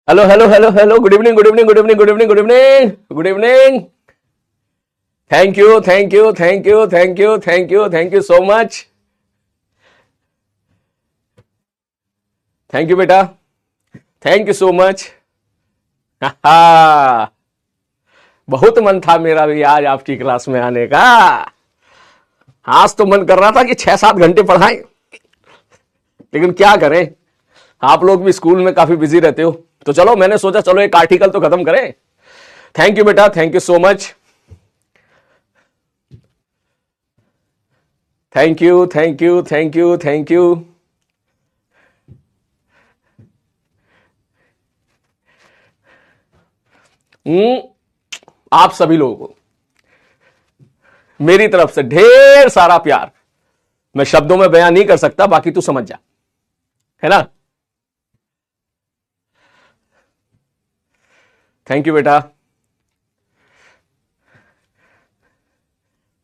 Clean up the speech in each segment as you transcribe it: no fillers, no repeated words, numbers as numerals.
Hello hello hello hello, good evening good evening good evening good evening good evening good evening. Thank you thank you thank you thank you thank you thank you so much. Thank you बेटा, thank you so much. हा, बहुत मन था मेरा भी आज आपकी class में आने का। आज तो मन कर रहा था कि 6-7 घंटे पढ़ाएं, लेकिन क्या करें, आप लोग भी स्कूल में काफी बिजी रहते हो, तो चलो मैंने सोचा चलो एक आर्टिकल तो खत्म करें। थैंक यू बेटा, thank you so much. Thank you thank you thank you thank you. आप सभी लोगों को मेरी तरफ से ढेर सारा प्यार। मैं शब्दों में बयान नहीं कर सकता, बाकी तू समझ जा, है ना। थैंक यू बेटा,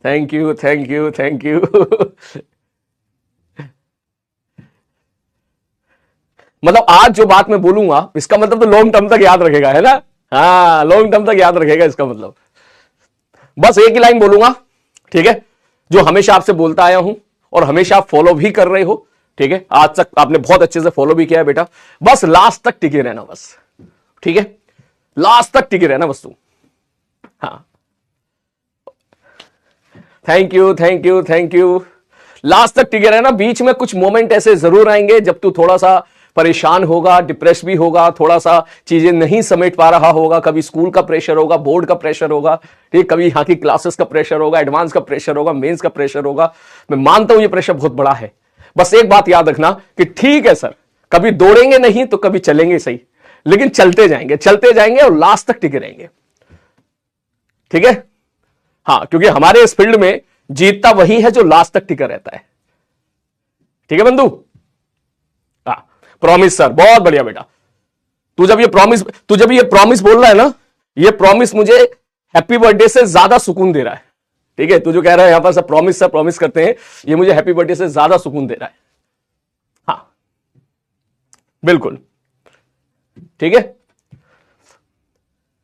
thank you thank you thank you. मतलब आज जो बात मैं बोलूंगा इसका मतलब तो लॉन्ग टर्म तक याद रखेगा, है ना। हाँ, लॉन्ग टर्म तक याद रखेगा इसका मतलब। बस एक ही लाइन बोलूंगा, ठीक है, जो हमेशा आपसे बोलता आया हूं और हमेशा आप फॉलो भी कर रहे हो, ठीक है। आज तक आपने बहुत अच्छे से फॉलो भी किया है बेटा। बस लास्ट तक टिके रहना, बस, ठीक है, लास्ट तक टिके रहना बस तू। हाँ, thank you thank you thank you. Last तक टिके रहना। बीच में कुछ मोमेंट ऐसे जरूर आएंगे जब तू थोड़ा सा परेशान होगा, डिप्रेस भी होगा, थोड़ा सा चीजें नहीं समेट पा रहा होगा। कभी स्कूल का प्रेशर होगा, बोर्ड का प्रेशर होगा, ठीक, कभी यहाँ की क्लासेस का प्रेशर होगा, एडवांस का प्रेशर होगा, मेंस का प्रेशर होगा। मैं मानता हूं ये प्रेशर बहुत बड़ा है। बस एक बात याद रखना कि ठीक है सर, कभी दौड़ेंगे नहीं तो कभी चलेंगे सही, लेकिन चलते जाएंगे और लास्ट तक टिके रहेंगे, ठीक है। हाँ, क्योंकि हमारे इस फील्ड में जीतता वही है जो लास्ट तक टिका रहता है, ठीक है बंधु। हाँ, प्रॉमिस सर, बहुत बढ़िया बेटा। तू जब ये प्रॉमिस बोल रहा है ना, ये प्रॉमिस मुझे हैप्पी बर्थडे से ज्यादा सुकून दे रहा है, ठीक है। तू जो कह रहा है यहां पर सर प्रॉमिस करते हैं, ये मुझे हैप्पी बर्थडे से ज्यादा सुकून दे रहा है। हाँ, बिल्कुल, ठीक है।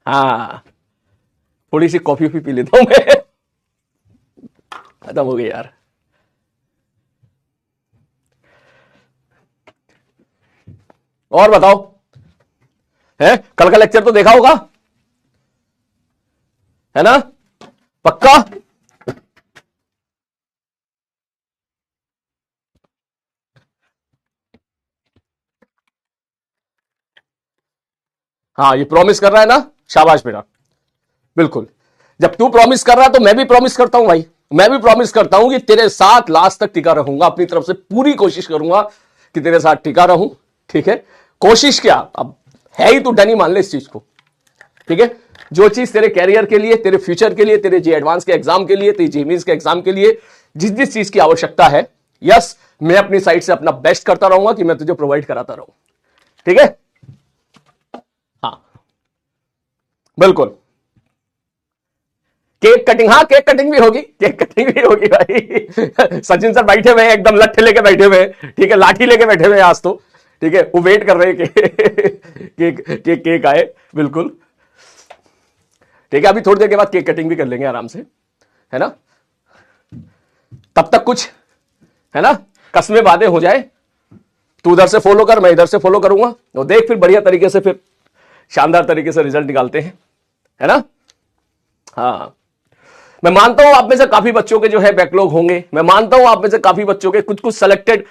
हाँ, थोड़ी सी कॉफी भी पी लेता हूं मैं। खत्म हो गई यार। और बताओ, है कल का लेक्चर तो देखा होगा, है ना, पक्का। हाँ, ये प्रॉमिस कर रहा है ना, शाबाश बेटा, बिल्कुल। जब तू प्रॉमिस कर रहा है तो मैं भी प्रॉमिस करता हूं भाई। मैं भी प्रॉमिस करता हूं कि तेरे साथ लास्ट तक टिका रहूंगा, अपनी तरफ से पूरी कोशिश करूंगा कि तेरे साथ टिका रहूं, ठीक है। कोशिश क्या, अब है ही, तू डन ही मान ले इस चीज को, ठीक है। जो चीज तेरे कैरियर के लिए, तेरे फ्यूचर के लिए, तेरे जी एडवांस के एग्जाम के लिए, तेरे जेमीज के एग्जाम के लिए जिस जिस चीज की आवश्यकता है, यस, मैं अपनी साइड से अपना बेस्ट करता रहूंगा कि मैं तुझे प्रोवाइड कराता रहूं, ठीक है। हाँ, बिल्कुल। केक कटिंग, हाँ केक कटिंग भी होगी, केक कटिंग भी होगी भाई। सचिन सर बैठे हुए हैं, एकदम लट्ठे लेके बैठे हुए हैं, ठीक है, लाठी लेके बैठे हुए हैं आज तो, ठीक है, वो वेट कर रहे हैं कि केक केक केक आए, बिल्कुल, ठीक है। अभी थोड़ी देर के बाद केक कटिंग भी कर लेंगे आराम से, है ना। तब तक कुछ, है ना, कस्में वादे हो जाए। तू उधर से फॉलो कर, मैं इधर से फॉलो करूंगा, और देख फिर बढ़िया तरीके से, फिर शानदार तरीके से रिजल्ट निकालते हैं, है ना। हाँ, मैं मानता हूं आप में से काफी बच्चों के जो है बैकलॉग होंगे। मैं मानता हूं आप में से काफी बच्चों के कुछ कुछ सेलेक्टेड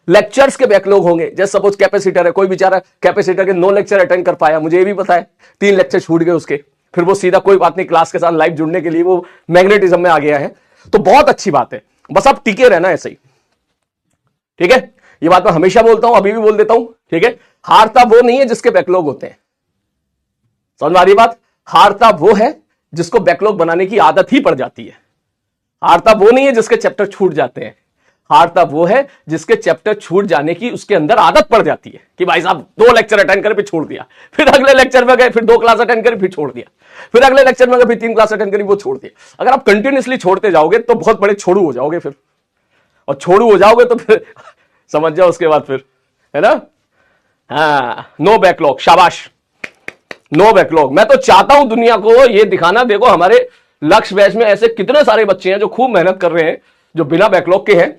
लेक्चर्स के बैकलॉग होंगे। जैसे सपोज कैपेसिटर है, कोई बेचारा कैपेसिटर के 9 लेक्चर अटेंड कर पाया, मुझे ये भी पता है, 3 लेक्चर छूट गए उसके, फिर वो सीधा कोई बात नहीं, क्लास के साथ लाइव जुड़ने के लिए वो मैग्नेटिज्म में आ गया है, तो बहुत अच्छी बात है। बस आप टिके रहना ऐसे ही, ठीक है। ये बात मैं हमेशा बोलता हूं, अभी भी बोल देता हूं, ठीक है। हारता वो नहीं है जिसके बैकलॉग होते हैं, समझ में आ रही बात। हारता वो है जिसको बैकलॉग बनाने की आदत ही पड़ जाती है। हारता वो नहीं है जिसके चैप्टर छूट जाते हैं, हारता वो है जिसके चैप्टर छूट जाने की उसके अंदर आदत पड़ जाती है कि भाई साहब 2 लेक्चर अटेंड करे फिर छोड़ दिया, फिर अगले लेक्चर में गए, फिर 2 क्लास अटेंड करी फिर छोड़ दिया, फिर अगले लेक्चर में गए, फिर 3 क्लास अटेंड करी, वो छोड़ दिया। अगर आप कंटिन्यूसली छोड़ते जाओगे तो बहुत बड़े छोड़ू हो जाओगे फिर, और छोड़ू हो जाओगे तो फिर समझ जाओ उसके बाद फिर, है ना। हाँ, नो बैकलॉग, शाबाश, नो बैकलॉग। मैं तो चाहता हूं दुनिया को ये दिखाना, देखो हमारे लक्ष्य बैच में ऐसे कितने सारे बच्चे हैं जो खूब मेहनत कर रहे हैं, जो बिना बैकलॉग के हैं।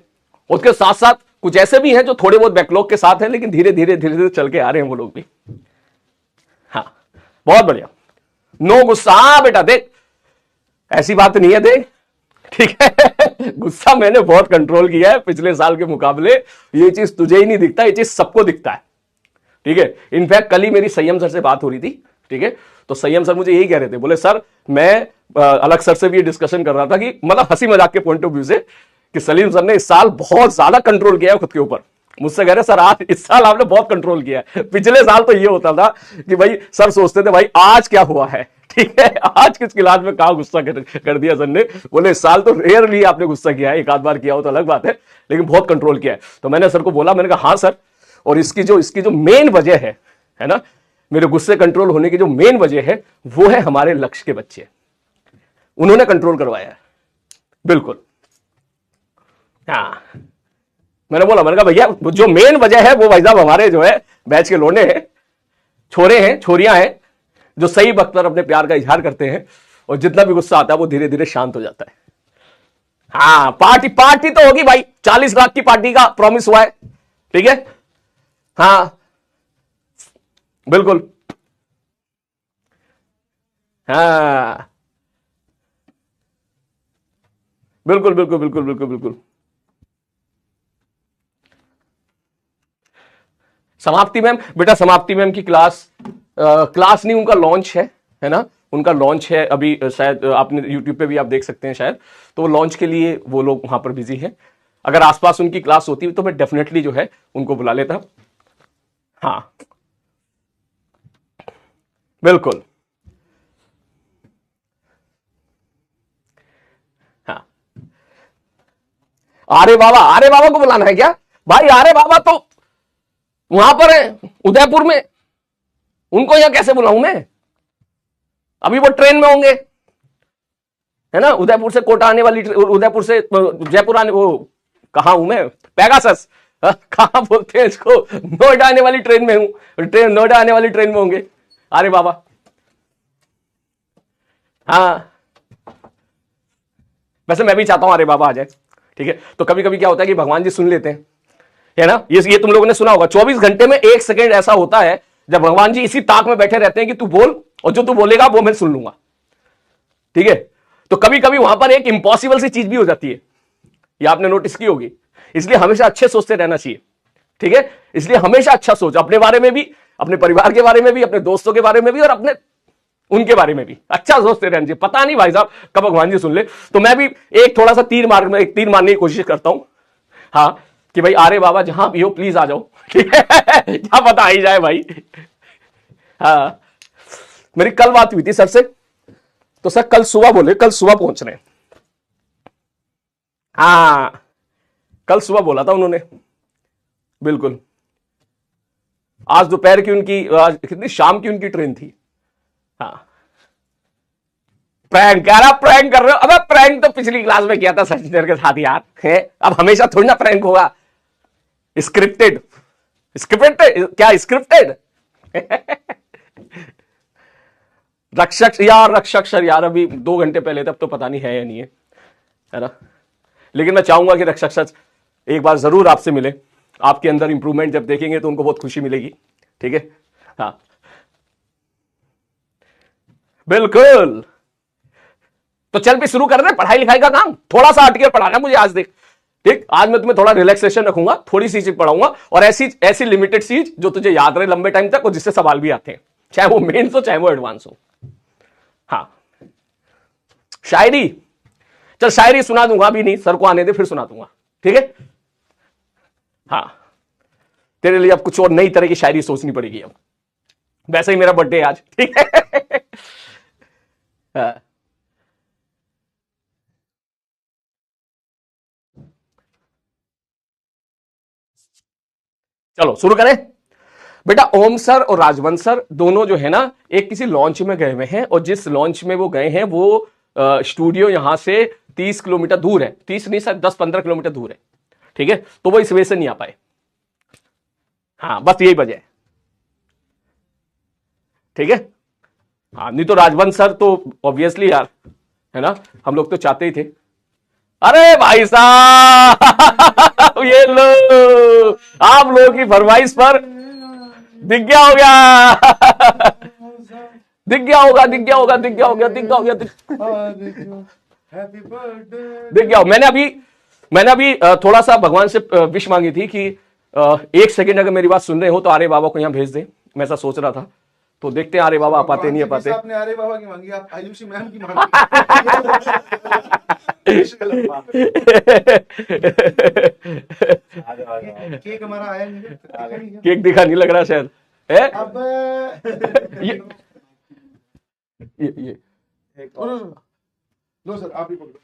उसके साथ साथ कुछ ऐसे भी हैं जो थोड़े बहुत बैकलॉग के साथ हैं, लेकिन धीरे धीरे धीरे धीरे चल के आ रहे हैं वो लोग भी। हाँ, बहुत बढ़िया। नो गुस्सा। हाँ बेटा देख, ऐसी बात नहीं है देख, ठीक है। गुस्सा मैंने बहुत कंट्रोल किया है पिछले साल के मुकाबले। ये चीज तुझे ही नहीं दिखता, ये चीज सबको दिखता है, ठीक है। इनफैक्ट कल ही मेरी संयम सर से बात हो रही थी, ठीक है। तो संयम सर मुझे यही कह रहे थे, बोले सर मैं अलग सर से भी डिस्कशन कर रहा था कि मतलब हंसी मजाक के पॉइंट ऑफ व्यू से, कि सलीम सर ने इस साल बहुत ज्यादा कंट्रोल किया है खुद के ऊपर। मुझसे कह रहे सर आज इस साल आपने बहुत कंट्रोल किया है। पिछले साल तो ये होता था कि भाई सर सोचते थे भाई आज क्या हुआ है, ठीक है, आज किस क्लास में कहा गुस्सा कर दिया सर ने। बोले इस साल तो रेयरली आपने गुस्सा किया है, एक आध बार किया हो तो अलग बात है, लेकिन बहुत कंट्रोल किया है। तो मैंने सर को बोला, मैंने कहा हाँ सर, और इसकी जो मेन वजह है ना, मेरे गुस्से कंट्रोल होने की जो मेन वजह है वो है हमारे लक्ष्य के बच्चे, उन्होंने कंट्रोल करवाया है, बिल्कुल। हाँ, मैंने कहा भैया जो मेन वजह है वो भाई साहब हमारे जो है बैच के लोने हैं, छोरे हैं, छोरियां हैं, जो सही वक्त पर अपने प्यार का इजहार करते हैं, और जितना भी गुस्सा आता है वो धीरे धीरे शांत हो जाता है। हाँ, पार्टी तो होगी भाई, 40 लाख की पार्टी का प्रॉमिस हुआ है, ठीक है। हाँ बिल्कुल। हाँ बिल्कुल बिल्कुल बिल्कुल बिल्कुल बिल्कुल। समाप्ति मैम, बेटा समाप्ति मैम की क्लास नहीं, उनका लॉन्च है ना, उनका लॉन्च है अभी, शायद आपने यूट्यूब पे भी आप देख सकते हैं शायद। तो वो लॉन्च के लिए वो लोग वहां पर बिजी हैं। अगर आसपास उनकी क्लास होती तो मैं डेफिनेटली जो है उनको बुला लेता। हाँ बिल्कुल। हाँ, आर्य बाबा को बुलाना है क्या भाई? आर्य बाबा तो वहां पर है उदयपुर में, उनको यहां कैसे बुलाऊं मैं? अभी वो ट्रेन में होंगे, है ना, उदयपुर से कोटा आने वाली, उदयपुर से जयपुर आने, वो कहा हूं मैं, पैगासस, कहां बोलते हैं इसको, नोएडा आने वाली ट्रेन में हूं, नोएडा आने वाली ट्रेन में होंगे अरे बाबा। हाँ, वैसे मैं भी चाहता हूं अरे बाबा आ जाए, ठीक है। तो कभी कभी क्या होता है कि भगवान जी सुन लेते हैं, है ना, ये तुम लोगों ने सुना होगा, 24 घंटे में 1 सेकेंड ऐसा होता है जब भगवान जी इसी ताक में बैठे रहते हैं कि तू बोल, और जो तू बोलेगा वो मैं सुन लूंगा, ठीक है। तो कभी कभी वहां पर एक इंपॉसिबल सी चीज भी हो जाती है, ये आपने नोटिस की होगी। इसलिए हमेशा अच्छे सोचते रहना चाहिए, ठीक है। इसलिए हमेशा अच्छा सोच, अपने बारे में भी, अपने परिवार के बारे में भी, अपने दोस्तों के बारे में भी, और अपने उनके बारे में भी अच्छा सोचते रहना चाहिए। पता नहीं भाई साहब कब भगवान जी सुन ले। तो मैं भी एक थोड़ा सा तीर मारने की कोशिश करता हूं, हाँ, कि भाई अरे बाबा जहां भी हो प्लीज आ जाओ, ठीक है। क्या पता आ ही जाए भाई। हाँ, मेरी कल बात हुई थी सर से, तो सर कल सुबह बोले कल सुबह पहुंच रहे हैं। हाँ, कल सुबह बोला था उन्होंने, बिल्कुल। आज दोपहर की उनकी, आज कितनी शाम की उनकी ट्रेन थी। हाँ, प्रैंक कह रहा, प्रैंक कर रहे हो? अबे प्रैंक तो पिछली क्लास में किया था सचिन सर के साथ यार, है अब हमेशा थोड़ी ना प्रैंक होगा। स्क्रिप्टेड, स्क्रिप्टेड क्या स्क्रिप्टेड? रक्षक यार, रक्षक सर यार अभी 2 घंटे पहले तब तो पता नहीं है या नहीं है ना। लेकिन मैं चाहूंगा कि रक्षक सर एक बार जरूर आपसे मिले, आपके अंदर इंप्रूवमेंट जब देखेंगे तो उनको बहुत खुशी मिलेगी, ठीक है। हाँ बिल्कुल। तो चल भी शुरू कर रहे पढ़ाई लिखाई का काम, थोड़ा सा आर्टिकल पढ़ाना मुझे आज देख, ठीक। आज मैं तुम्हें थोड़ा रिलैक्सेशन रखूंगा, थोड़ी सी चीज पढ़ाऊंगा, और ऐसी ऐसी लिमिटेड चीज जो तुझे याद रहे लंबे टाइम तक, और जिससे सवाल भी आते हैं, चाहे वो मेन्स हो चाहे वो एडवांस हो। हाँ, शायरी, चल शायरी सुना दूंगा, अभी नहीं, सर को आने दे फिर सुना दूंगा, ठीक है। हाँ, तेरे लिए अब कुछ और नई तरह की शायरी सोचनी पड़ेगी अब, वैसे ही मेरा बर्थडे आज, ठीक है। हाँ। चलो शुरू करें बेटा। ओम सर और राजवंश सर दोनों जो है ना एक किसी लॉन्च में गए हुए हैं, और जिस लॉन्च में वो गए हैं वो स्टूडियो यहां से 30 किलोमीटर दूर है, 30 नहीं सर 10-15 किलोमीटर दूर है, ठीक है। तो वो इस वजह से नहीं आ पाए। हाँ, बस यही वजह है, ठीक है। हाँ, नहीं तो राजवंश सर तो ऑब्वियसली यार, है ना, हम लोग तो चाहते ही थे। अरे भाई साहब ये लो, आप लोगों की फरमाइश पर दिख गया हो गया दिख गया होगा, दिख गया होगा, दिख गया हो गया, दिख गया हो गया, दिख गया हो। मैंने अभी थोड़ा सा भगवान से विश मांगी थी कि 1 सेकंड अगर मेरी बात सुन रहे हो तो आर्य बाबा को यहां भेज दे, मैं ऐसा सोच रहा था। तो देखते हैं आर्य बाबा आ पाते नहीं आ पाते। आपने आर्य बाबा की मांगी, आप आयुषी मैम की मांगी। केक हमारा आया नहीं, केक दिखा नहीं लग रहा शायद है। अब ये लो सर, आप ही पकड़ो,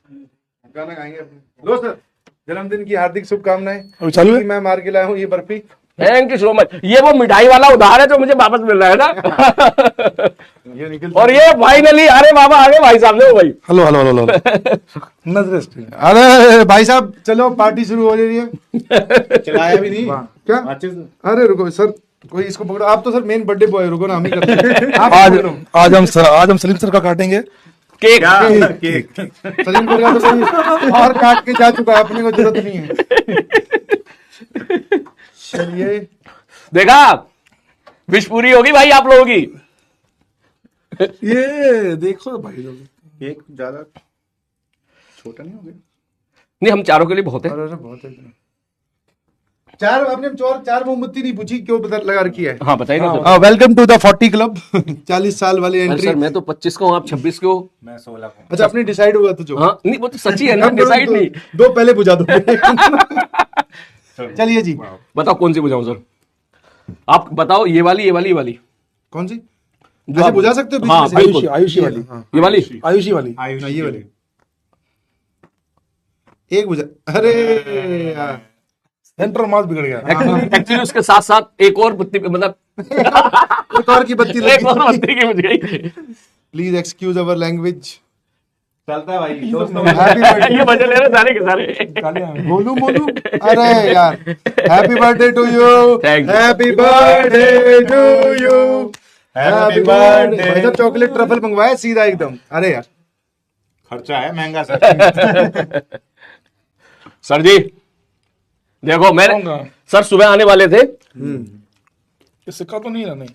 गाना गाएंगे अपने। लो सर, जन्मदिन की हार्दिक शुभकामनाएं। चालू है? मैं मार के लाया हूँ ये barfi. Thank you so much. ये वो मिठाई वाला उधार है जो मुझे वापस मिल रहा है ना। ये निकल और ये फाइनली अरे बाबा आगे भाई साहब ने भाई। हेलो हेलो हेलो नजर। अरे भाई साहब चलो, पार्टी शुरू हो रही है। चलाया भी नहीं क्या? अरे रुको सर, कोई इसको पकड़ो। आप तो सर मेन बर्थडे बॉय, रुको ना, हम ही करते हैं। आप पकड़ो। आज हम सलीम सर का काटेंगे केक। केक सलीम को तो सही और काट के जा चुका है, अपने को जरूरत नहीं है। चलिए, देखा, विश पूरी होगी भाई आप लोगों की। ये देखो भाई लोग, केक ज्यादा छोटा नहीं हो गया? नहीं, हम चारों के लिए बहुत है। अरे बहुत है। चार आपने चार मोमबत्ती नहीं पूछी, क्यों बता लगा रखी है? हाँ बताइए ना। Welcome to the 40 club. 40 साल वाली अरे एंट्री। सर मैं तो 25 का हूँ, आप 26 के हो। मैं 16 का हूं। अच्छा, अपने डिसाइड हुआ तो जो। हाँ नहीं, वो तो सच्ची है ना, डिसाइड नहीं। दो पहले बुझा दो। चलिए जी, बताओ कौन सी बुझाऊं सर? आप बताओ, ये वाली, ये वाली, ये वाली कौन सी? जो ऐसे आप- बुझा सकते हो बीच हाँ, में से? बिल्कुल। आयुषी वाली, ये वाली। आयुषी वाली। आयुष ये वाली एक बुझा। अरे यार, सेंटर मास बिगड़ गया। एक्चुअली उसके साथ साथ एक और बत्ती, मतलब एक और की बत्ती एक और बत्ती की बुझ गई। Please excuse our language. चलता है भाई, दोस्त लोग। हैप्पी बर्थडे ये मजे ले रहे सारे के सारे। बोलू बोलू। अरे यार, happy birthday to you, Thank you. Happy birthday to you, happy birthday. भाई साहब चॉकलेट ट्रफल मंगवाया सीधा एकदम। अरे यार, खर्चा है महंगा सर। सर जी देखो, मैं कहूंगा। सर सुबह आने वाले थे। सिक्का तो नहीं रहने।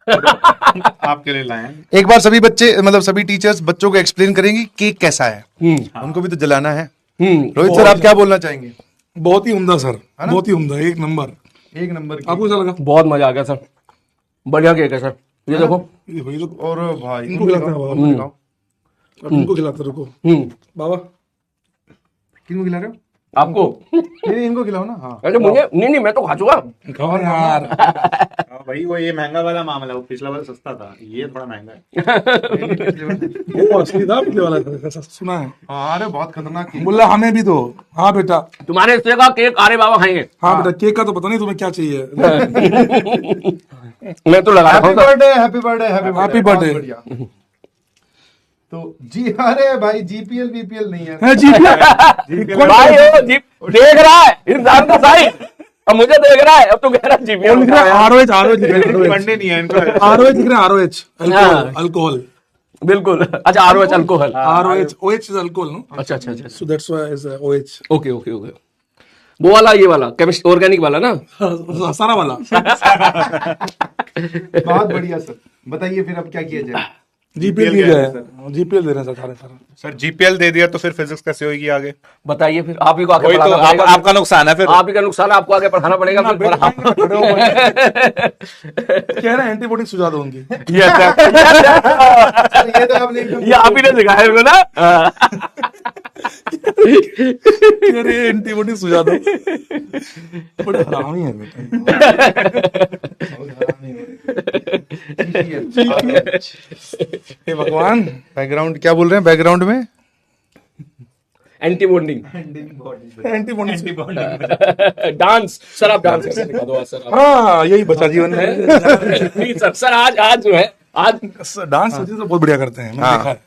आपके लिए लाए हैं। एक बार सभी बच्चे, मतलब सभी टीचर्स बच्चों को एक्सप्लेन करेंगी केक कैसा है। उनको भी तो जलाना है। रोहित सर, आप क्या बोलना चाहेंगे? बहुत ही उम्दा सर, बहुत ही उम्दा, एक नंबर। एक नंबर की। आपको कैसा लगा? बहुत मजा आ गया सर, बढ़िया केक है सर। ये देखो। ये भाई लोग, और भाई इनको खिलाते हैं बाबा, खिलाओ। अब इनको खिलाते रुको बाबा। किनको खिला रहे हो? आपको नहीं, इनको खिलाओ ना। हाँ, अरे मुझे नहीं, मैं तो खा चुका। खाओ यार। हाँ भाई, वो ये महंगा वाला मामला, वो पिछला वाला सस्ता था, ये थोड़ा महंगा है। वो असली था पिछले वाला, ऐसा सुना है। हाँ, अरे बहुत खतरनाक केक। बोला हमें भी दो। हाँ बेटा, तुम्हारे हिस्से का केक आर्य बाबा खाएंगे। हाँ बेटा, केक का तो पता नहीं तुम्हें क्या चाहिए। मैं तो लगा रहा हैप्पी हूँ sir. Birthday, happy birthday, happy Happy birthday. बढ़िया। तो जी, अरे भाई जीपीएल बीपीएल नहीं है। है जी भाई वो जी देख रहा है इंसान का साइज, अब मुझे देख रहा है, अब तो कह रहा है जी लिख रहा है आरओएच, आरओएच पढ़ने नहीं है इनको। आरओएच लिख रहा है, आरओएच हाँ। अल्कोहल, बिल्कुल। अच्छा ROH alcohol. ROH, OH is alcohol no, अच्छा अच्छा अच्छा, so that's why is OH. Okay okay okay. वो वाला, ये वाला केमिस्ट ऑर्गेनिक वाला ना। सारा वाला। बहुत बढ़िया सर, बताइए फिर अब क्या किया जाए? जीपीएल दिया है, जीपीएल दे रहे हैं सर सारे। सर जीपीएल दे दिया तो फिर फिजिक्स कैसे होगी आगे? बताइए फिर, आप ही को आगे वही तो पढ़ाना पड़ेगा। आपका नुकसान है फिर। आप ही का नुकसान है, आपको आगे पढ़ाना पड़ेगा फिर। कह रहे हैं एंटीबायोटिक सुझा दो उनकी। ये ये तो आपने एकदम- ये आप ही ने सिखाया मेरे को ना। कह रहे हैं एंटीबायोटिक सुझा दो। बड़े हरामी है बेटा। हे भगवान, बैकग्राउंड क्या बोल रहे हैं बैकग्राउंड में? Anti bonding antibiotic. Dance. Sir आप डांस करके दिखा दो सर। हाँ, यही बचा जीवन में। नहीं सर, सर आज जो है, आज डांस तो बहुत बढ़िया करते हैं, मैंने हाँ। देखा है।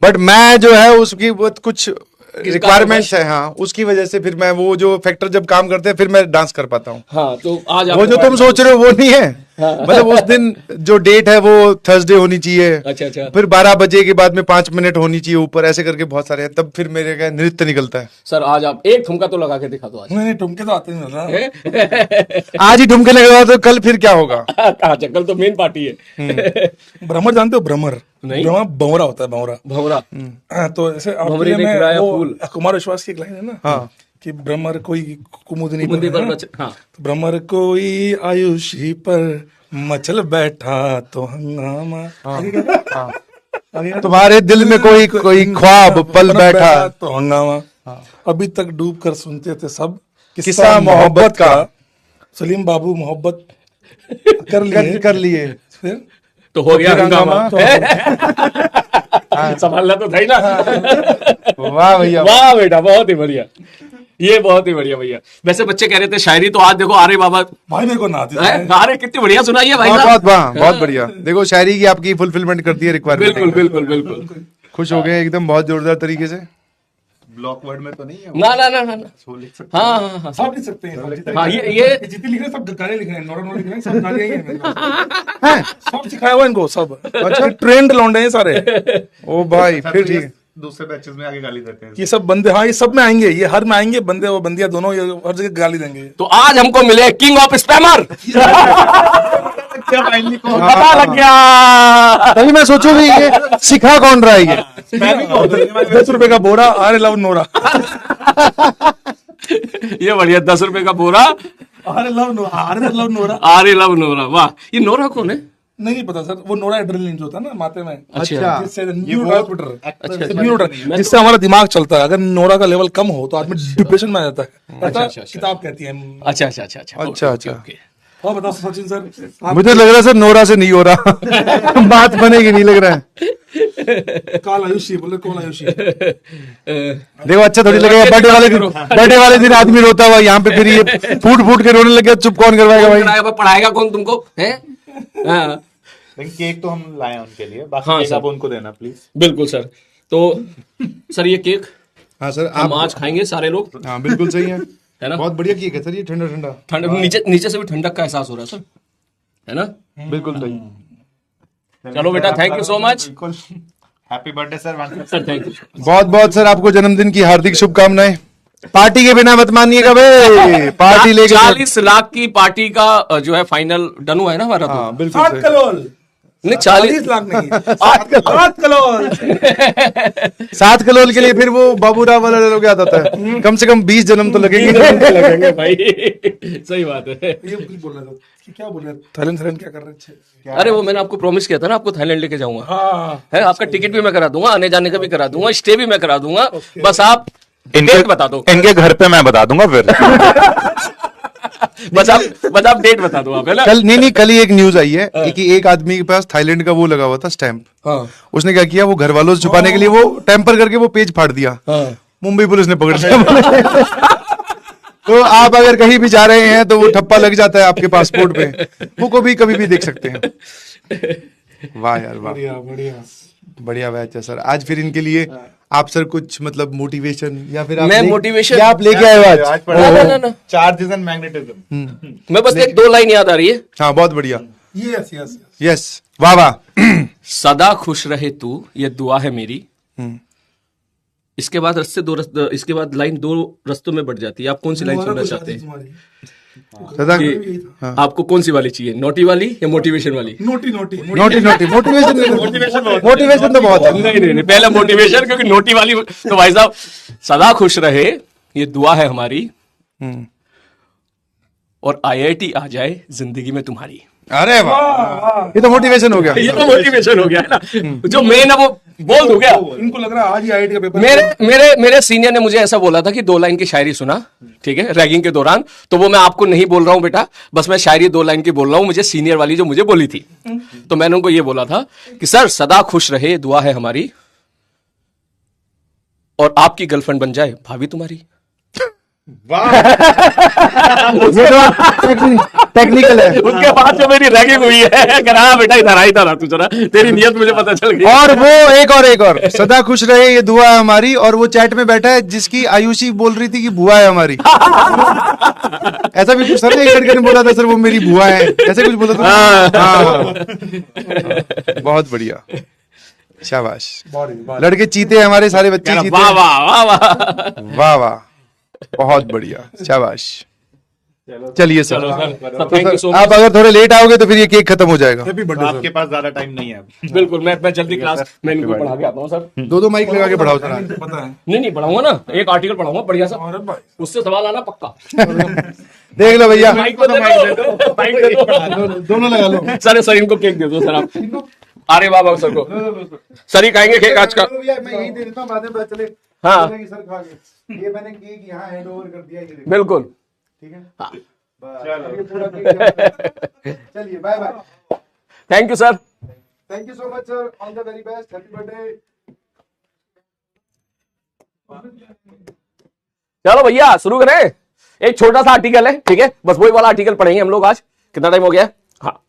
बट मैं जो है उसकी बहुत कुछ रिक्वायरमेंट्स है। हाँ, उसकी वजह से फिर मैं वो जो फैक्टर जब काम करते हैं फिर मैं डांस कर पाता हूँ। हाँ, तो आज वो जो तुम सोच रहे हो वो नहीं है। मतलब उस दिन जो डेट है वो थर्सडे होनी चाहिए। अच्छा अच्छा। फिर 12 बजे के बाद में 5 मिनट होनी चाहिए ऊपर, ऐसे करके बहुत सारे हैं। तब फिर मेरे क्या नृत्य निकलता है। सर आज आप एक ठुमका तो लगा के दिखा दो आज। नहीं ठुमके तो आते नहीं ना। आज ही ठुमके लगा तो कल फिर क्या होगा? अच्छा कल तो मेन पार्टी है। भ्रमर जानते हो? भ्रमर नहीं। भ्रमर भंवरा होता है, भंवरा। भंवरा। हाँ, तो ऐसे भंवरे ने खिलाया फूल। कुमार विश्वास की एक लाइन है ना, हाँ, कि भ्रमर कोई कुमुदनी कुमुदनी पर पर है। हाँ। तो भ्रमर कोई आयुषी पर मचल बैठा तो हंगामा। आगे क्या? तुम्हारे दिल में कोई ख्वाब पल बैठा तो हंगामा। अभी तक डूब कर सुनते थे सब किस्सा मोहब्बत का। सलीम बाबू मोहब्बत कर लिए फिर तो हो गया फिर हंगामा। हाँ। संभालना तो था ही ना। वाह भैया, वाह बेटा बहुत ही बढ़िया, ये बहुत ही बढ़िया भैया। वैसे बच्चे कह रहे थे शायरी, तो आज देखो आर्य बाबा भाई मेरे को ना आती हैं? आर्य कितनी बढ़िया सुनाई है भाई बहुत साहब। बहुत बढ़िया। देखो शायरी की आपकी फुलफिलमेंट करती है रिक्वायरमेंट। बिल्कुल बिल्कुल बिल्कुल। खुश हो गए एकदम, बहुत जोरदार तरीके से। ब्लॉक वर्ड में तो नहीं है? ना ना ना ना हाँ हाँ हाँ सब लिख सकते हैं। हाँ, ये जितने लिख रहे हैं सब गाने लिख रहे हैं, नोरा नोरा लिख रहे हैं, सब गाने ही हैं। सब सिखाया हुआ इनको सब। अच्छा ट्रेंड लौंडे हैं सारे। ओ भाई फिर ठीक है। दूसरे बैचेस में आगे गाली देते हैं। ये सब बंदे, हाँ ये सब में आएंगे, ये हर में आएंगे, बंदे और बंदिया दोनों, ये हर जगह गाली देंगे। तो आज हमको मिले किंग ऑफ स्पैमर। क्या फाइनली को पता लग गया। तभी मैं सोचू भी ये सिखा कौन रहा है ये। 10 रुपए का बोरा, आर लव नोरा। ये बढ़िया, 10 रुपए का बोरा, आर लव नोरा, आर लव नोरा। आर्य लव नोरा। वाह, ये नोरा कौन है? नहीं पता सर, वो नोरा एड्रेनलिन जो होता है ना माथे में, अच्छा जिससे न्यूरोट्रांसमीटर, मैं जिससे हमारा दिमाग चलता है। अगर नोरा का लेवल कम हो तो आदमी डिप्रेशन में आ जाता है। ऐसा अच्छा। किताब कहती है। अच्छा अच्छा अच्छा अच्छा अच्छा, अच्छा। ओके। और बताओ सचिन सर, आप मुझे लग रहा है सर नोरा से नहीं हो रहा। बात बनेगी नहीं लग रहा है। काल आयुषी बोले, कौन आयुषी? देखो अच्छा थोड़ी लगेगा, बर्थडे वाले दिन आदमी रोता हुआ यहाँ पे, फिर ये फूट फूट के रोने लग गया। चुप कौन करवाएगा भाई? पढ़ाएगा कौन तुमको है? हाँ लेकिन केक तो हम लाए हैं उनके लिए, बाकी हाँ, केक सर। आप उनको देना प्लीज। बिल्कुल सर। तो सर ये केक हाँ सर, हम आप आज खाएंगे सारे लोग, हाँ बिल्कुल सही है है ना? बहुत बढ़िया केक है सर ये, ठंडा ठंडा। ठंड नीचे नीचे से भी ठंडक का एहसास हो रहा है सर, है ना? बिल्कुल सही। चलो बेटा, थैंक यू सो मच। बिल्कुल। Happy birthday sir. Sir thank you. बहुत बहुत सर आपको जन्मदिन की हार्दिक शुभकामनाएं। पार्टी के बिना मत मानिएगा भाई, पार्टी लेके 40 लाख की पार्टी का जो है फाइनल डन हुआ है ना हमारा? तो हाँ बिल्कुल 7 सही। करोड़ नहीं 40 लाख नहीं, 8 करोड़। 7 करोड़ के लिए फिर वो बाबूराव वाला लोग याद आता है। कम से कम 20 जन्म तो लगेंगे। लगेंगे भाई। सही बात है। ये बोल रहा था कि क्या बोल रहे थे? थाईलैंड क्या कर रहे थे? अरे वो मैंने आपको प्रॉमिस किया था ना, आपको थाईलैंड लेके जाऊंगा। हाँ है, आपका टिकट भी मैं करा दूंगा, आने जाने का भी करा दूंगा, स्टे भी मैं करा दूंगा। बस आप डेट बता दो। इनके घर पे मैं बता दूंगा फिर। बस आप डेट बता दो आप, है ना? नहीं कल ही एक न्यूज आई है कि एक आदमी के पास थाईलैंड का वो लगा हुआ था स्टैंप। हाँ उसने क्या किया, वो घर वालों से छुपाने के लिए वो टेम्पर करके वो पेज फाड़ दिया। हाँ। मुंबई पुलिस ने पकड़ लिया। तो आप अगर कहीं भी जा रहे हैं तो वो ठप्पा लग जाता है आपके पासपोर्ट पे, वो कभी भी देख सकते हैं। वाह यार वाह, बढ़िया बढ़िया। बढ़िया बैच है सर। आज फिर इनके लिए आप सर कुछ मतलब मोटिवेशन या फिर आप मैं motivation- या आप लेके आए हो आज? आज ना, ना। Charges and magnetism. मैं बस एक 2 लाइन याद आ रही है। हाँ बहुत बढ़िया। यस यस यस वाह वाह। सदा खुश रहे तू, ये दुआ है मेरी। इसके बाद इसके बाद लाइन 2 रस्तों में बढ़ जाती है। आप कौन सी लाइन सुनना चाहते हैं? सदा कि आपको कौन सी वाली चाहिए, नोटी वाली या मोटिवेशन वाली? Naughty naughty naughty naughty motivation तो बहुत है। नहीं, पहले मोटिवेशन, क्योंकि नोटी वाली तो भाई साहब, सदा खुश रहे ये दुआ है हमारी, और IIT आ जाए जिंदगी में तुम्हारी। अरे वाह, ये तो मोटिवेशन हो गया। ये तो मोटिवेशन हो गया है ना। जो मेन है वो बोल दूं क्या? इनको लग रहा है आज ही IIT का पेपर। मेरे सीनियर ने मुझे ऐसा बोला था कि 2 लाइन की शायरी सुना, ठीक है, रैगिंग के दौरान। तो वो मैं आपको नहीं बोल रहा हूं बेटा, बस मैं शायरी 2 लाइन की बोल रहा हूं, मुझे सीनियर वाली जो मुझे बोली थी। तो मैंने उनको ये बोला था कि सर सदा खुश रहे दुआ है हमारी, और आपकी गर्लफ्रेंड बन जाए भाभी तुम्हारी। वाह ये तो टेक्निकल है। उसके बाद जो मेरी रैगिंग हुई है कि हाँ बेटा इधर आ तू जरा, तेरी नियत मुझे पता चल गई। और वो एक और सदा खुश रहे ये दुआ है हमारी। और वो चैट में बैठा है जिसकी आयुषी बोल रही थी कि बुआ है हमारी। ऐसा भी कुछ सर ने एक लड़के ने बोला था, सर वो मेरी बुआ है, ऐसे कुछ बोला था। हाँ। बहुत बढ़िया, शाबाश। लड़के चीते हैं हमारे, सारे बच्चे चीते वाह हैं। वाह वाह वाह। वाह वाह, बहुत बढ़िया, शाबाश। चलिए सर, सर थैंक यू सो आप मच। अगर थोड़े लेट आओगे तो फिर ये केक खत्म हो जाएगा। आपके पास ज्यादा टाइम नहीं है अब। बिल्कुल, मैं जल्दी क्लास मैं इनको पढ़ा के आता हूँ सर। दो माइक लगा के पढ़ाओ सर। पता है। नहीं पढ़ाऊंगा ना, एक आर्टिकल पढ़ाऊंगा बढ़िया सा, अरे भाई, उससे सवाल आना पक्का। देख लो भैया, माइक को दे दो, माइक दे दो। दोनों लगा लो। सर इनको केक दे दो सर आप। अरे बाबा सर को सर ही खाएंगे केक आज का। मैं यही दे देता हूँ, बाद में पता चले हाँ। सर खा गए। ये मैंने केक यहाँ हैंड ओवर कर दिया, ये देखो। बिल्कुल ठीक है, हाँ। बस, अब ये पूरा केक चलिए, bye bye. Thank you sir. Thank you so much sir, all the very best, happy birthday. चलो भैया शुरू करें। एक छोटा सा आर्टिकल है, ठीक है, बस वही वाला आर्टिकल पढ़ेंगे हम लोग आज। कितना टाइम हो गया है? हाँ,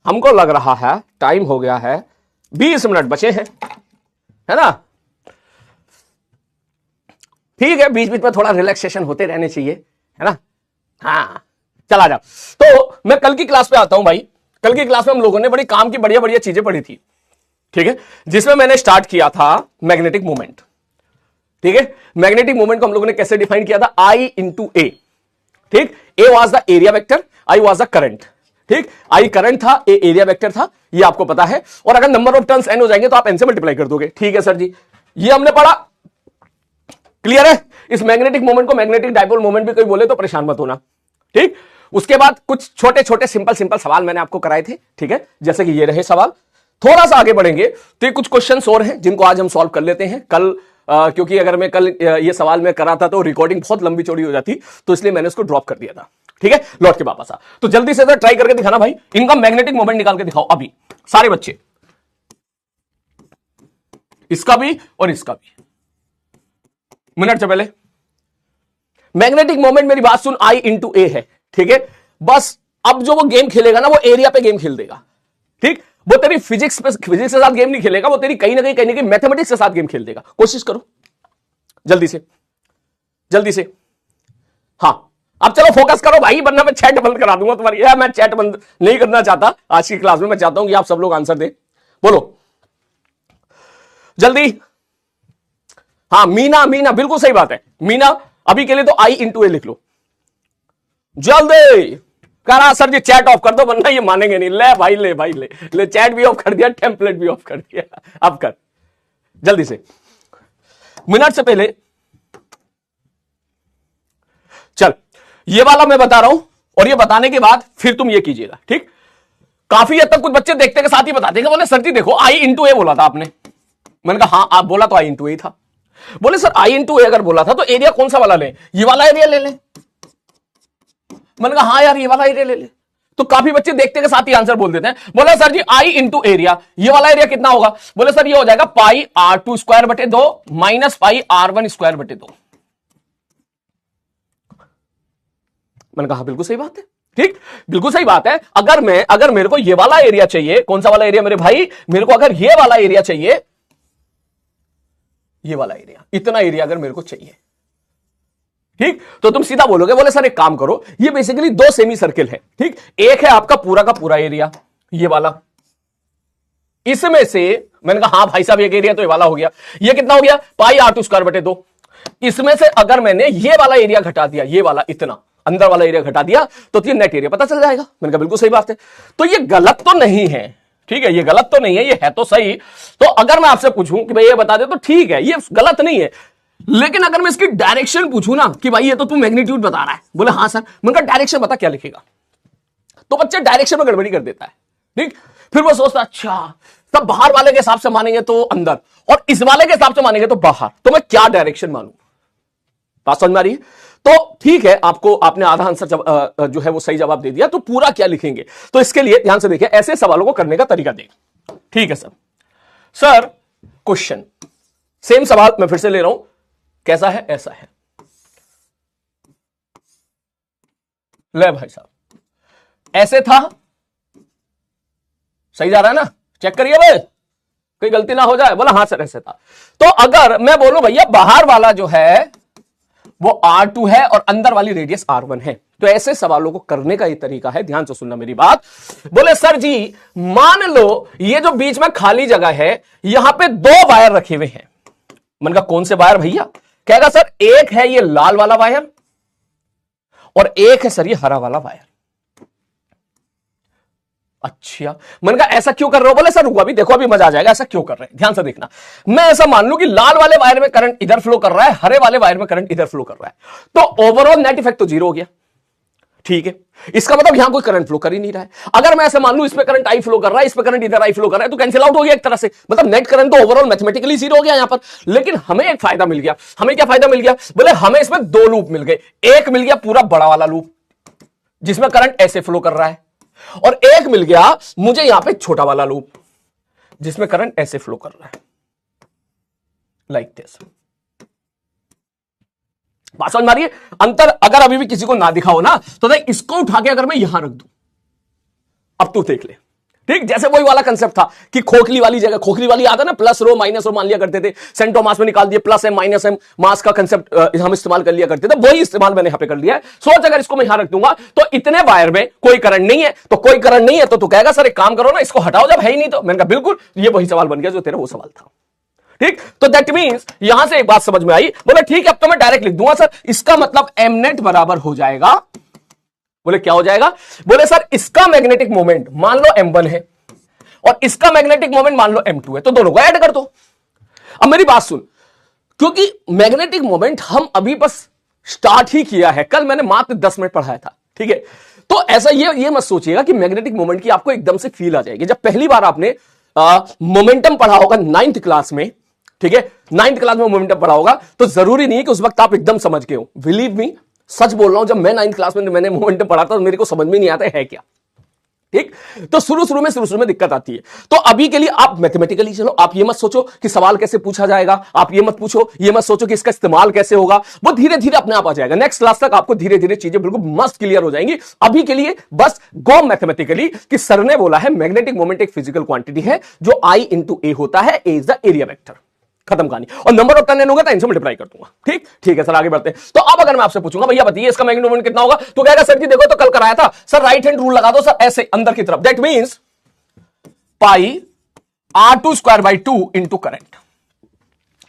हमको लग रहा है टाइम हो गया है, 20 मिनट बचे हैं, है ना? ठीक है, बीच बीच में थोड़ा रिलैक्सेशन होते रहने चाहिए, है ना? हाँ, चला जाओ। तो मैं कल की क्लास पे आता हूं भाई। कल की क्लास में हम लोगों ने बड़ी काम की बढ़िया बढ़िया चीजें पढ़ी थी, ठीक है, जिसमें मैंने स्टार्ट किया था मैग्नेटिक मोमेंट। ठीक है, मैग्नेटिक मोमेंट को हम लोगों ने कैसे डिफाइन किया था? I इंटू ए। ठीक, ए was the area vector, I was the current. ठीक, आई करंट था, ए एरिया वेक्टर था, ये आपको पता है। और अगर नंबर ऑफ टर्न्स एन हो जाएंगे तो आप एन से मल्टीप्लाई कर दोगे। ठीक है सर जी, ये हमने पढ़ा, क्लियर है? इस मैग्नेटिक मोमेंट को मैग्नेटिक डाइपोल मोमेंट भी कोई बोले तो परेशान मत होना। ठीक, उसके बाद कुछ छोटे छोटे सिंपल सिंपल सवाल मैंने आपको कराए थे, ठीक है, जैसे कि ये रहे सवाल। थोड़ा सा आगे बढ़ेंगे तो ये कुछ क्वेश्चंस और हैं जिनको आज हम सॉल्व कर लेते हैं। कल क्योंकि अगर मैं कल ये सवाल में कराता तो रिकॉर्डिंग बहुत लंबी चौड़ी हो जाती, तो इसलिए मैंने उसको ड्रॉप कर दिया था। ठीक है, लौट के वापस आ। तो जल्दी से ट्राई करके दिखाना भाई, इनका मैग्नेटिक मोमेंट निकाल के दिखाओ अभी सारे बच्चे, इसका भी और इसका भी। मिनट से पहले मैग्नेटिक मोमेंट, मेरी बात सुन, आई इंटू ए है, ठीक है। बस अब जो वो गेम खेलेगा ना, वो एरिया पे गेम खेल देगा। ठीक, वो तेरी फिजिक्स के साथ गेम नहीं खेलेगा, वो तेरी कहीं ना कहीं मैथमेटिक्स के साथ गेम खेल देगा। कोशिश करो जल्दी से जल्दी से। हाँ, अब चलो फोकस करो भाई, वरना मैं चैट बंद करा दूंगा तुम्हारी। यार मैं चैट बंद नहीं करना चाहता आज की क्लास में। मैं चाहता हूं कि आप सब लोग आंसर दें। बोलो जल्दी। हाँ, मीना, मीना बिल्कुल सही बात है। मीना अभी के लिए तो आई इंटू ए लिख लो जल्दी। करा सर जी, चैट ऑफ कर दो वरना ये मानेंगे नहीं। ले भाई ले भाई ले चैट भी ऑफ कर दिया, टेम्पलेट भी ऑफ कर दिया। अब कर जल्दी से, मिनट से पहले। चल, ये वाला मैं बता रहा हूं और ये बताने के बाद फिर तुम ये कीजिएगा। ठीक, काफी हद तक कुछ बच्चे देखते के साथ ही बता देंगे। बोले सर जी देखो, आई इंटू ए बोला था आपने। मैंने कहा हाँ, आप बोला तो आई इंटू ए था। बोले सर आई इंटू ए अगर बोला था तो एरिया कौन सा वाला ले? ये वाला एरिया ले ले। मैंने कहा हाँ यार, ये वाला एरिया ले ले। तो काफी बच्चे देखते के साथ ही आंसर बोल देते हैं। बोले सर जी आई इंटू एरिया, ये वाला एरिया कितना होगा? बोले सर ये हो जाएगा पाई R2 स्क्वायर बटे 2 माइनस पाई R1 स्क्वायर बटे 2। मैंने कहा बिल्कुल सही बात है। ठीक, बिल्कुल सही बात है। अगर मेरे को ये वाला एरिया चाहिए, कौन सा वाला एरिया मेरे भाई? मेरे को अगर ये वाला एरिया चाहिए, ये वाला एरिया, इतना एरिया अगर मेरे को चाहिए, ठीक, तो तुम सीधा बोलोगे, बोले सर एक काम करो, ये बेसिकली दो सेमी सर्किल है। ठीक, एक है आपका पूरा का पूरा एरिया, ये वाला। इसमें से मैंने कहा हाँ भाई साहब, एक एरिया तो ये वाला हो गया। ये कितना हो गया? पाई R2 स्क्वायर बटे 2। इसमें से अगर मैंने ये वाला एरिया घटा दिया, ये वाला इतना अंदर वाला एरिया घटा दिया, तो ये नेट एरिया पता चल जाएगा। मैंने कहा बिल्कुल सही बात है। तो ये गलत तो नहीं है, ठीक है, ये गलत तो नहीं है, ये है तो सही। तो अगर मैं आपसे पूछूं कि भाई ये बता दे, तो ठीक है, ये गलत नहीं है। लेकिन अगर मैं इसकी डायरेक्शन पूछूं ना कि भाई ये तो तू मैग्नीट्यूड बता रहा है, बोले हाँ सर, मैंने कहा डायरेक्शन बता क्या लिखेगा? तो बच्चे डायरेक्शन में गड़बड़ी कर देता है। ठीक, फिर वो सोचता अच्छा सब बाहर वाले के हिसाब से मानेंगे तो अंदर, और इस वाले के हिसाब से मानेंगे तो बाहर, तो मैं क्या डायरेक्शन मानूं? बात समझ में आ रही है? तो ठीक है, आपने आधा आंसर जो है वो सही जवाब दे दिया, तो पूरा क्या लिखेंगे? तो इसके लिए ध्यान से देखिए, ऐसे सवालों को करने का तरीका देखें। ठीक है सर क्वेश्चन सेम सवाल मैं फिर से ले रहा हूं, कैसा है? ऐसा है, ले भाई साहब ऐसे था, सही जा रहा है ना, चेक करिए भाई कोई गलती ना हो जाए। बोला हाँ सर ऐसे था। तो अगर मैं बोलूं भैया बाहर वाला जो है वो R2 है और अंदर वाली रेडियस R1 है, तो ऐसे सवालों को करने का ये तरीका है, ध्यान से सुनना मेरी बात। बोले सर जी मान लो ये जो बीच में खाली जगह है यहां पे 2 वायर रखे हुए हैं। मैंने कहा कौन से वायर भैया? कहेगा सर एक है ये लाल वाला वायर और एक है सर ये हरा वाला वायर। अच्छा, मैंने कहा ऐसा क्यों कर रहे हो? बोले सर रुको अभी देखो अभी मजा आ जाएगा, ऐसा क्यों कर रहे हैं, ध्यान से देखना। मैं ऐसा मान लूं कि लाल वाले वायर में करंट इधर फ्लो कर रहा है, हरे वाले वायर में करंट इधर फ्लो कर रहा है, तो ओवरऑल नेट इफेक्ट तो 0 हो गया। ठीक है, इसका मतलब यहां कोई करंट फ्लो कर ही नहीं रहा है। अगर मैं ऐसे मान लूं इसमें करंट आई फ्लो कर रहा है, इसमें करंट इधर आई फ्लो कर रहा है, तो कैंसिल आउट हो गया एक तरह से, मतलब नेट करंट तो ओवरऑल मैथमेटिकली 0 हो गया यहां पर। लेकिन हमें एक फायदा मिल गया। हमें क्या फायदा मिल गया? बोले हमें इसमें 2 लूप मिल गए। एक मिल गया पूरा बड़ा वाला लूप जिसमें करंट ऐसे फ्लो कर रहा है, और एक मिल गया मुझे यहां पे छोटा वाला लूप जिसमें करंट ऐसे फ्लो कर रहा है, लाइक दिस। बात समझ मारिए अंतर। अगर अभी भी किसी को ना दिखा हो ना तो देख इसको उठा के अगर मैं यहां रख दूं, अब तू देख ले। ठीक, जैसे वही वाला कंसेप्ट था कि खोखली वाली जगह, खोखली वाली आता ना प्लस रो माइनस रो मान लिया करते थे, सेंटर मास में निकाल दिए, प्लस एम माइनस एम मास का कंसेप्ट हम इस्तेमाल कर लिया करते थे, वही इस्तेमाल मैंने यहां पे कर लिया है। सोच अगर इसको मैं यहां रख दूंगा तो इतने वायर में कोई करंट नहीं है, तो कोई करंट नहीं है तो तू कहेगा सर एक काम करो ना इसको हटाओ, जब है ही नहीं तो। मैंने कहा बिल्कुल ये वही सवाल बन गया जो तेरा वो सवाल था। ठीक, तो दैट मींस यहां से एक बात समझ में आई। बोले ठीक है अब तो मैं डायरेक्ट लिख दूंगा सर, इसका मतलब एम नेट बराबर हो जाएगा। बोले क्या हो जाएगा? बोले सर इसका मैग्नेटिक मोमेंट मान लो m1 है और इसका मैग्नेटिक मोमेंट मान लो m2 है, तो दोनों को ऐड कर दो। अब मेरी बात सुन, क्योंकि मैग्नेटिक मोमेंट हम अभी बस स्टार्ट ही किया है, कल मैंने मात्र 10 मिनट पढ़ाया था। ठीक है, तो ऐसा ये मत सोचिएगा कि मैग्नेटिक मोमेंट की आपको एकदम से फील आ जाएगी। जब पहली बार आपने मोमेंटम पढ़ा होगा 9th क्लास में, ठीक है 9th क्लास में मोमेंटम पढ़ा होगा, तो जरूरी नहीं है कि उस वक्त आप एकदम समझ गए हो। बिलीव मी, सच बोल रहा हूं, जब मैं 9th क्लास में मैंने मोमेंटम पढ़ा था तो मेरे को समझ में नहीं आता है क्या। ठीक, तो शुरू में दिक्कत आती है। तो अभी के लिए आप मैथमेटिकली चलो, आप ये मत सोचो कि सवाल कैसे पूछा जाएगा, आप ये मत पूछो, ये मत सोचो कि इसका इस्तेमाल कैसे होगा, वो धीरे धीरे अपने आप आ जाएगा। नेक्स्ट क्लास तक आपको धीरे धीरे चीजें बिल्कुल मस्त क्लियर हो जाएंगी। अभी के लिए बस गो मैथमेटिकली कि सर ने बोला है मैग्नेटिक मोमेंट एक फिजिकल क्वांटिटी है जो I इंटू ए होता है, ए इज द एरिया वेक्टर, खत्म कहानी। और नंबर ऑफ टर्न होगा तो इनसे मल्टीप्लाई कर दूंगा। ठीक, ठीक है सर आगे बढ़ते हैं। तो अब अगर मैं आपसे पूछूंगा भैया बताइए इसका मैग्नेटिक मोमेंट कितना होगा, तो कहेगा सर जी देखो तो कल कराया था सर, राइट हैंड रूल लगा दो सर ऐसे अंदर की तरफ, that means pi R2 square by 2 into current.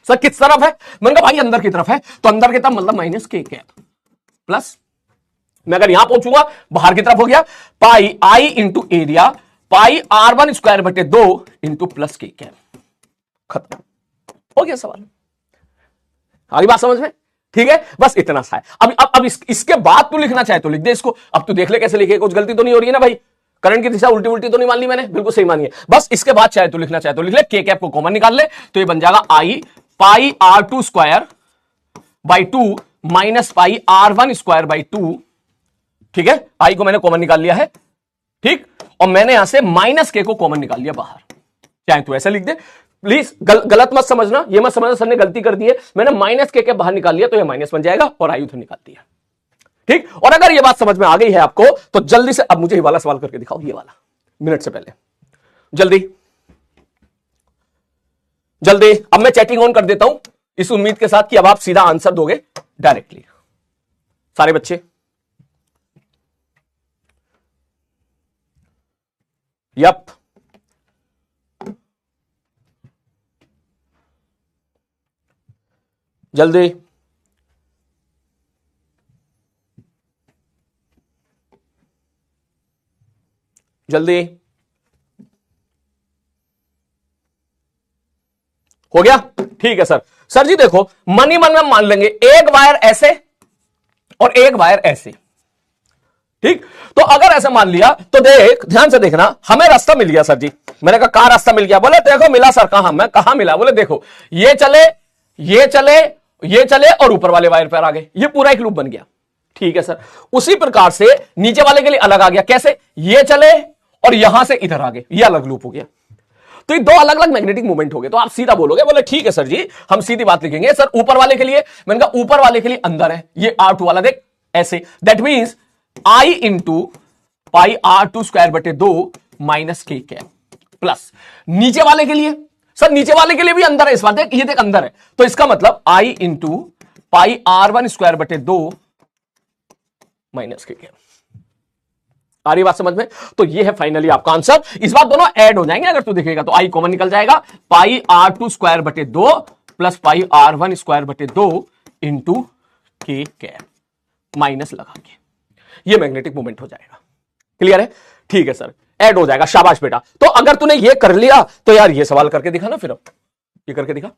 Sir किस तरफ है? मैंने कहा भाई अंदर की तरफ है, तो अंदर की तरफ मतलब माइनस के कैप प्लस, मैं अगर यहां पहुंचूंगा बाहर की तरफ हो गया पाई I into area pi R1 square बटे 2 इंटू प्लस के कैप, खत्म हो गया सवाल। आगे बात समझ में? ठीक है, बस इतना सा है। अब इसके बाद तू लिखना चाहे तो लिख दे इसको। अब तू देख ले कैसे लिखे, कुछ गलती तो नहीं हो रही है ना भाई, करंट की दिशा उल्टी उल्टी तो नहीं मान ली मैंने, बिल्कुल सही मानिए। बस इसके बाद चाहे तो लिखना चाहे तो लिख ले, के कैप को कॉमन निकाल ले, तो ये बन जाएगा आई पाई R2 square by 2 minus pi R1 square by 2। ठीक है, आई को मैंने कॉमन निकाल लिया है, ठीक, और मैंने यहां से माइनस के को कॉमन निकाल लिया बाहर। चाहे तो ऐसा लिख दे, प्लीज गलत मत समझना, ये मत समझना सर ने गलती कर दी है, मैंने माइनस के बाहर निकाल लिया तो ये माइनस बन जाएगा और आई उधर निकाल दिया। ठीक, और अगर ये बात समझ में आ गई है आपको तो जल्दी से अब मुझे ये वाला सवाल करके दिखाओ, ये वाला मिनट से पहले, जल्दी जल्दी। अब मैं चैटिंग ऑन कर देता हूं इस उम्मीद के साथ कि अब आप सीधा आंसर दोगे डायरेक्टली, सारे बच्चे। यप, जल्दी जल्दी, हो गया? ठीक है सर। सर जी देखो मन ही मन में मान लेंगे एक वायर ऐसे और एक वायर ऐसे, ठीक, तो अगर ऐसे मान लिया तो देख ध्यान से देखना, हमें रास्ता मिल गया सर जी। मैंने कहा कहां रास्ता मिल गया? बोले देखो मिला सर। कहां? मैं कहां मिला? बोले देखो ये चले ये चले ये चले और ऊपर वाले वायर पर आ गए, ये पूरा एक लूप बन गया। ठीक है सर, उसी प्रकार से नीचे वाले के लिए अलग आ गया, कैसे? ये चले और यहां से इधर आ गए, ये अलग लूप हो गया। तो ये दो अलग अलग मैग्नेटिक मूवमेंट हो गए। तो आप सीधा बोलोगे, बोले ठीक है सर जी, हम सीधी बात लिखेंगे सर ऊपर वाले के लिए। मैंने कहा ऊपर वाले के लिए अंदर है, ये R2 वाला देख ऐसे, that means I into pi R two square बटे 2 माइनस के कैप प्लस नीचे वाले के लिए, सर नीचे वाले के लिए भी अंदर है इस बार, देख ये देख अंदर है, तो इसका मतलब I into pi R one square बटे 2 माइनस के कैप। आ रही बात समझ में? तो ये है फाइनली आपका आंसर। इस बार दोनों ऐड हो जाएंगे, अगर तू देखेगा तो आई कॉमन निकल जाएगा, पाई आर टू स्क्वायर बटे 2 plus pi R one square बटे 2 इंटू के कैप माइनस लगा के ये मैग्नेटिक मोमेंट हो जाएगा। क्लियर है? ठीक है सर, ऐड हो जाएगा, शाबाश बेटा। तो अगर तूने ये कर लिया तो यार ये सवाल करके दिखा ना, फिर अब ये करके दिखा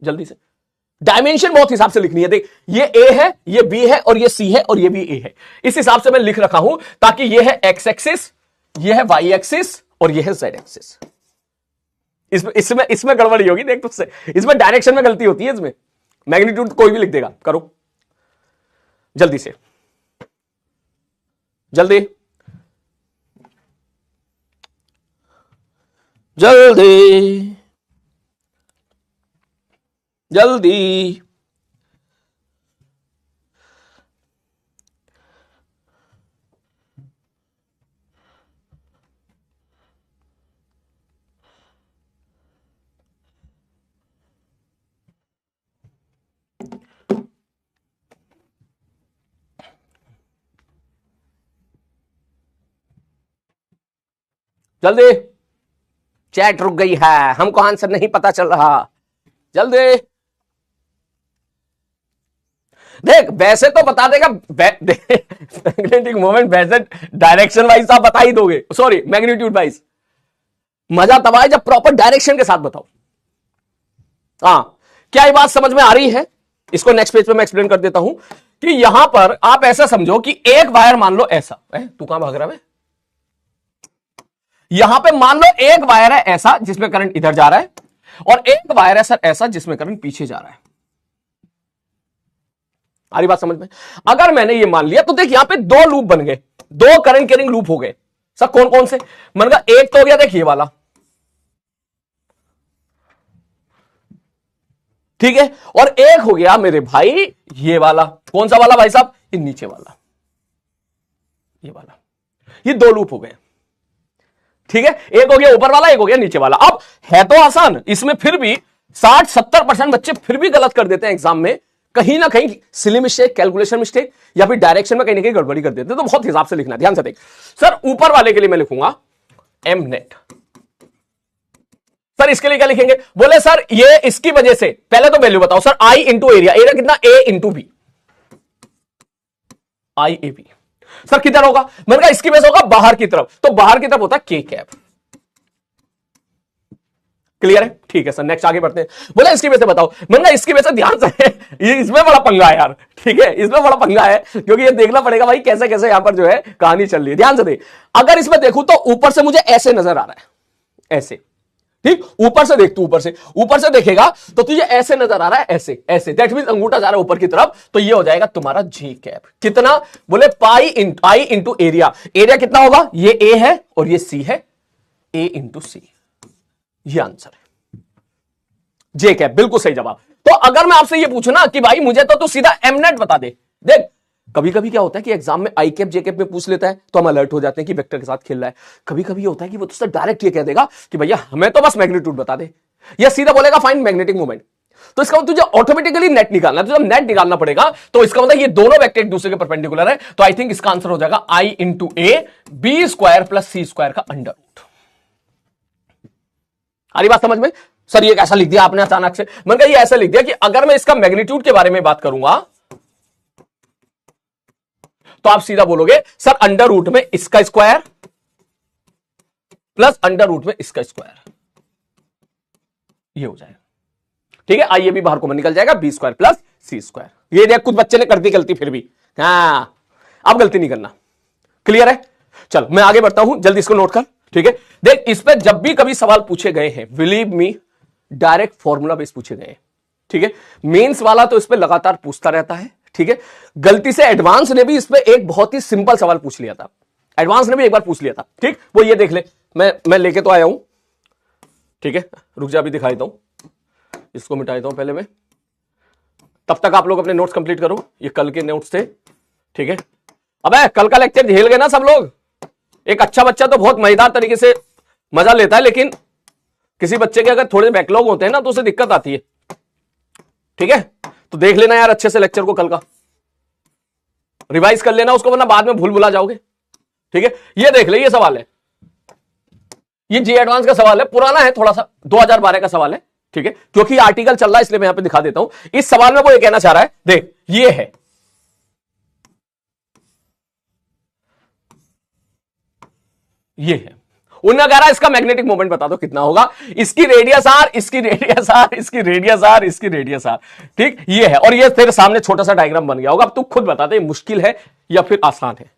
जल्दी से। डायमेंशन बहुत हिसाब से लिखनी है, देख ये ए है, ये बी है और ये सी है और ये भी ए है, इस हिसाब से मैं लिख रखा हूं ताकि ये है एक्स एक्सिस, ये है वाई एक्सिस और ये है जेड एक्सिस। इसमें गड़बड़ी होगी देख तुझसे, इसमें डायरेक्शन में गलती होती है, इसमें मैग्नीट्यूड कोई भी लिख देगा। करो जल्दी से, जल्दी जल्दी जल्दी। जल्दी, चैट रुक गई है, हमको आंसर नहीं पता चल रहा, जल्दी देख। वैसे तो बता देगा मैग्नेटिक मोमेंट वैसे डायरेक्शन वाइज आप बता ही दोगे, सॉरी मैग्नीट्यूड वाइज। मजा तब आए जब प्रॉपर डायरेक्शन के साथ बताओ। हाँ, क्या ये बात समझ में आ रही है? इसको नेक्स्ट पेज पे मैं एक्सप्लेन कर देता हूं कि यहां पर आप ऐसा समझो कि एक वायर मान लो ऐसा है, तू कहां भाग रहा है? यहां पे मान लो एक वायर है ऐसा जिसमें करंट इधर जा रहा है और एक वायर है सर ऐसा जिसमें करंट पीछे जा रहा है। आ रही बात समझ में? अगर मैंने ये मान लिया तो देख यहां पे दो लूप बन गए, दो करंट कैरिंग लूप हो गए। सर कौन कौन से? मैंने कहा एक तो हो गया देख ये वाला, ठीक है, और एक हो गया मेरे भाई ये वाला। कौन सा वाला भाई साहब? ये नीचे वाला, ये वाला। ये दो लूप हो गए, ठीक है, एक हो गया ऊपर वाला, एक हो गया नीचे वाला। अब है तो आसान, इसमें फिर भी 60-70% बच्चे फिर भी गलत कर देते हैं एग्जाम में, कहीं ना कहीं सिली मिस्टेक, कैलकुलेशन मिस्टेक या फिर डायरेक्शन में कहीं ना कहीं गड़बड़ी कर देते हैं। तो बहुत हिसाब से लिखना, ध्यान से देख। सर ऊपर वाले के लिए मैं लिखूंगा एम नेट। सर इसके लिए क्या लिखेंगे? बोले सर ये इसकी वजह से, पहले तो वैल्यू बताओ sir, I into area, area कितना? A into B, I A B. Sir किधर होगा? मैंने कहा इसकी वजह से होगा बाहर की तरफ, तो बाहर की तरफ होता है के कैप। क्लियर है? ठीक है सर, नेक्स्ट आगे बढ़ते हैं। बोला इसकी वजह से बताओ। मैंने कहा इसकी वजह से ध्यान से, इसमें बड़ा पंगा है यार, ठीक है, इसमें बड़ा पंगा है क्योंकि ये देखना पड़ेगा भाई कैसे कैसे यहां पर जो है कहानी चल रही है। ध्यान से देख, अगर इसमें देखूं तो ऊपर से मुझे ऐसे नजर आ रहा है, ऐसे, ठीक, ऊपर से देख, तू ऊपर से देखेगा तो तुझे ऐसे नजर आ रहा है, ऐसे ऐसे, दैट मींस अंगूठा जा रहा है ऊपर की तरफ, तो ये हो जाएगा तुम्हारा जे कैप। कितना? बोले पाई आई इंटू एरिया। एरिया कितना होगा? ये ए है और ये सी है, ए इंटू सी, ये आंसर है, जे कैप। बिल्कुल सही जवाब। तो अगर मैं आपसे ये पूछूं ना कि भाई मुझे तो तू सीधा एम नेट बता दे, देख कभी कभी क्या होता है कि एग्जाम में आई कैप जे कैप में पूछ लेता है तो हम अलर्ट हो जाते हैं कि वेक्टर के साथ खेल रहा है। कभी कभी होता है कि वो तुझसे डायरेक्ट ये कह देगा कि भैया हमें तो बस मैग्नीट्यूड बता दे, या सीधा बोलेगा फाइंड मैग्नेटिक मोमेंट। तो इसका मतलब तुझे ऑटोमेटिकली नेट निकालना है, तो जब नेट निकालना पड़ेगा तो इसका मतलब ये दोनों वेक्टर एक दूसरे के परपेंडिकुलर है, तो आई थिंक इसका आंसर हो जाएगा I into A B square plus C square का अंडर रूट। आ रही बात समझ में? सर ये कैसा लिख दिया आपने अचानक से? मैंने कहा ये ऐसा लिख दिया कि अगर मैं इसका मैग्नीट्यूड के बारे में बात करूंगा तो आप सीधा बोलोगे सर अंडर रूट में इसका स्क्वायर प्लस अंडर रूट में इसका स्क्वायर, ये हो जाएगा, ठीक है। आइए भी बाहर को निकल जाएगा, B square plus C square. ये देख कुछ बच्चे ने कर दी गलती फिर भी, हाँ अब गलती नहीं करना। क्लियर है? चल मैं आगे बढ़ता हूं, जल्दी इसको नोट कर, ठीक है। देख इस पर जब भी कभी सवाल पूछे गए हैं, believe me direct formula base पूछे गए हैं, ठीक है। मेंस वाला तो इस पर लगातार पूछता रहता है, ठीक है। गलती से एडवांस ने भी इस पे एक बहुत ही सिंपल सवाल पूछ लिया था, एडवांस ने भी एक बार पूछ लिया था, ठीक। वो ये देख ले, मैं लेके तो आया हूं, ठीक है। रुक जा, अभी दिखाई देता हूं, इसको मिटा देता हूं पहले मैं, तब तक आप लोग अपने नोट्स कंप्लीट करो। ये कल के नोट्स थे, ठीक है। अबे कल का लेक्चर झेल गए ना सब लोग। एक अच्छा बच्चा तो बहुत मजेदार तरीके से मजा लेता है, लेकिन किसी बच्चे के अगर थोड़े बैकलॉग होते हैं ना तो उसे दिक्कत आती है। ठीक है, तो देख लेना यार अच्छे से लेक्चर को, कल का रिवाइज कर लेना उसको, वरना बाद में भूल भुला जाओगे। ठीक है, ये देख ले, ये सवाल है, ये जी एडवांस का सवाल है, पुराना है थोड़ा सा, 2012 का सवाल है। ठीक है, क्योंकि आर्टिकल चल रहा है इसलिए मैं यहां पे दिखा देता हूं। इस सवाल में वो ये कहना चाह रहा है, देख ये है, ये है, उन्होंने कह रहा इसका मैग्नेटिक मोमेंट बता दो कितना होगा, इसकी रेडियस आर, इसकी रेडियस आर, इसकी रेडियस आर, इसकी रेडियस आर। ठीक, ये है, और ये तेरे सामने छोटा सा डायग्राम बन गया होगा। अब तू खुद बता दे मुश्किल है या फिर आसान है।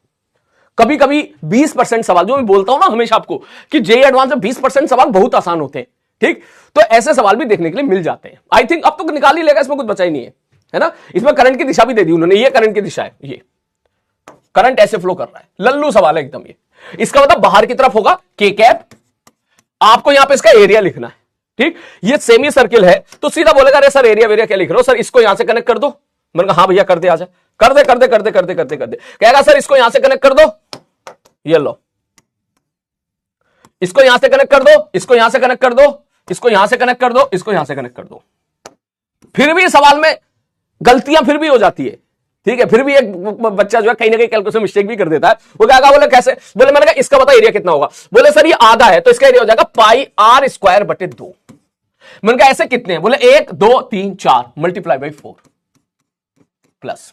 कभी कभी 20% सवाल, जो मैं बोलता हूं ना हमेशा आपको कि जेईई एडवांस में 20% सवाल बहुत आसान होते हैं। ठीक, तो ऐसे सवाल भी देखने के लिए मिल जाते हैं। आई थिंक अब तो निकाल ही लेगा, इसमें कुछ बचा ही नहीं है ना। इसमें करंट की दिशा भी दे दी उन्होंने, ये करंट की दिशा है, ये करंट ऐसे फ्लो कर रहा है, लल्लू सवाल है एकदम ये। इसका मतलब बाहर की तरफ होगा के कैप, आपको यहां पे इसका एरिया लिखना है। ठीक, ये सेमी सर्किल है तो सीधा बोलेगा अरे सर एरिया वेरिया क्या लिख रहे हो सर, इसको यहां से कनेक्ट कर दो। मैंने कहा हाँ भैया कर दे, आजा कर दे कर दे कर दे कर दे कर दे कर दे। कहेगा सर इसको यहां से कनेक्ट कर दो, ये लो, इसको यहां से कनेक्ट कर दो, इसको यहां से कनेक्ट कर दो, इसको यहां से कनेक्ट कर दो, इसको यहां से कनेक्ट कर दो। फिर भी सवाल में गलतियां फिर भी हो जाती है। ठीक है, फिर भी एक बच्चा जो है कहीं ना कहीं कैलकुलेशन मिस्टेक भी कर देता है। वो क्या कहा, बोले कैसे, बोले मैंने कहा इसका बता एरिया कितना होगा, बोले सर ये आधा है तो इसका एरिया हो जाएगा पाई आर स्क्वायर बटे 2। मैंने कहा ऐसे कितने हैं, बोले 1 2 3 4 मल्टीप्लाई बाई 4 प्लस।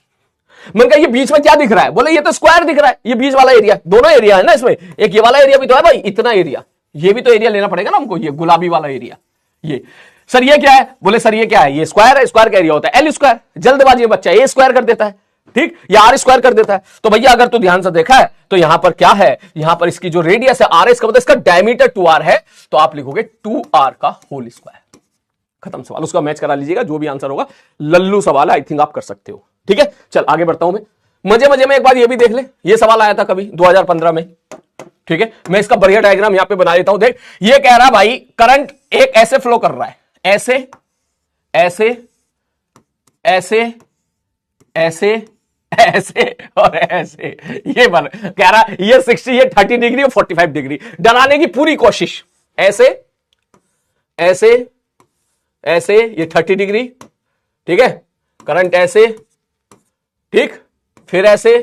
मैंने कहा ये बीच में क्या दिख रहा है, बोले ये तो स्क्वायर दिख रहा है, ये बीच वाला एरिया, दोनों एरिया है ना इसमें, एक ये वाला एरिया भी तो है भाई, इतना एरिया, ये भी तो एरिया लेना पड़ेगा ना हमको, ये गुलाबी वाला एरिया। ये सर ये क्या है, बोले सर ये क्या है, ये स्क्वायर है, स्क्वायर का एरिया होता है एल स्क्वायर। जल्दबाजी में बच्चा ए स्क्वायर कर देता है, ठीक, या आर स्क्वायर कर देता है। तो भैया अगर तू ध्यान से देखा है तो यहां पर क्या है, यहां पर इसकी जो रेडियस है आर, इसका मतलब इसका डायमीटर 2r है, तो आप लिखोगे 2r का होल स्क्वायर। खत्म सवाल, उसका मैच करा लीजिएगा, जो भी आंसर होगा लल्लू सवाल है, आई थिंक आप कर सकते हो। ठीक है, चल आगे बढ़ता हूं मैं। मजे मजे में एक बार ये भी देख ले, ये सवाल आया था कभी 2015 में। ठीक है, मैं इसका बढ़िया डायग्राम यहां पे बना देता हूं। देख ये कह रहा भाई करंट एक ऐसे फ्लो कर रहा है, ऐसे ऐसे ऐसे ऐसे ऐसे और ऐसे, ये बन कह रहा ये 60, ये 30 डिग्री और 45 डिग्री, डराने की पूरी कोशिश। ऐसे ऐसे ऐसे, ये 30 डिग्री, ठीक है, करंट ऐसे, ठीक, फिर ऐसे,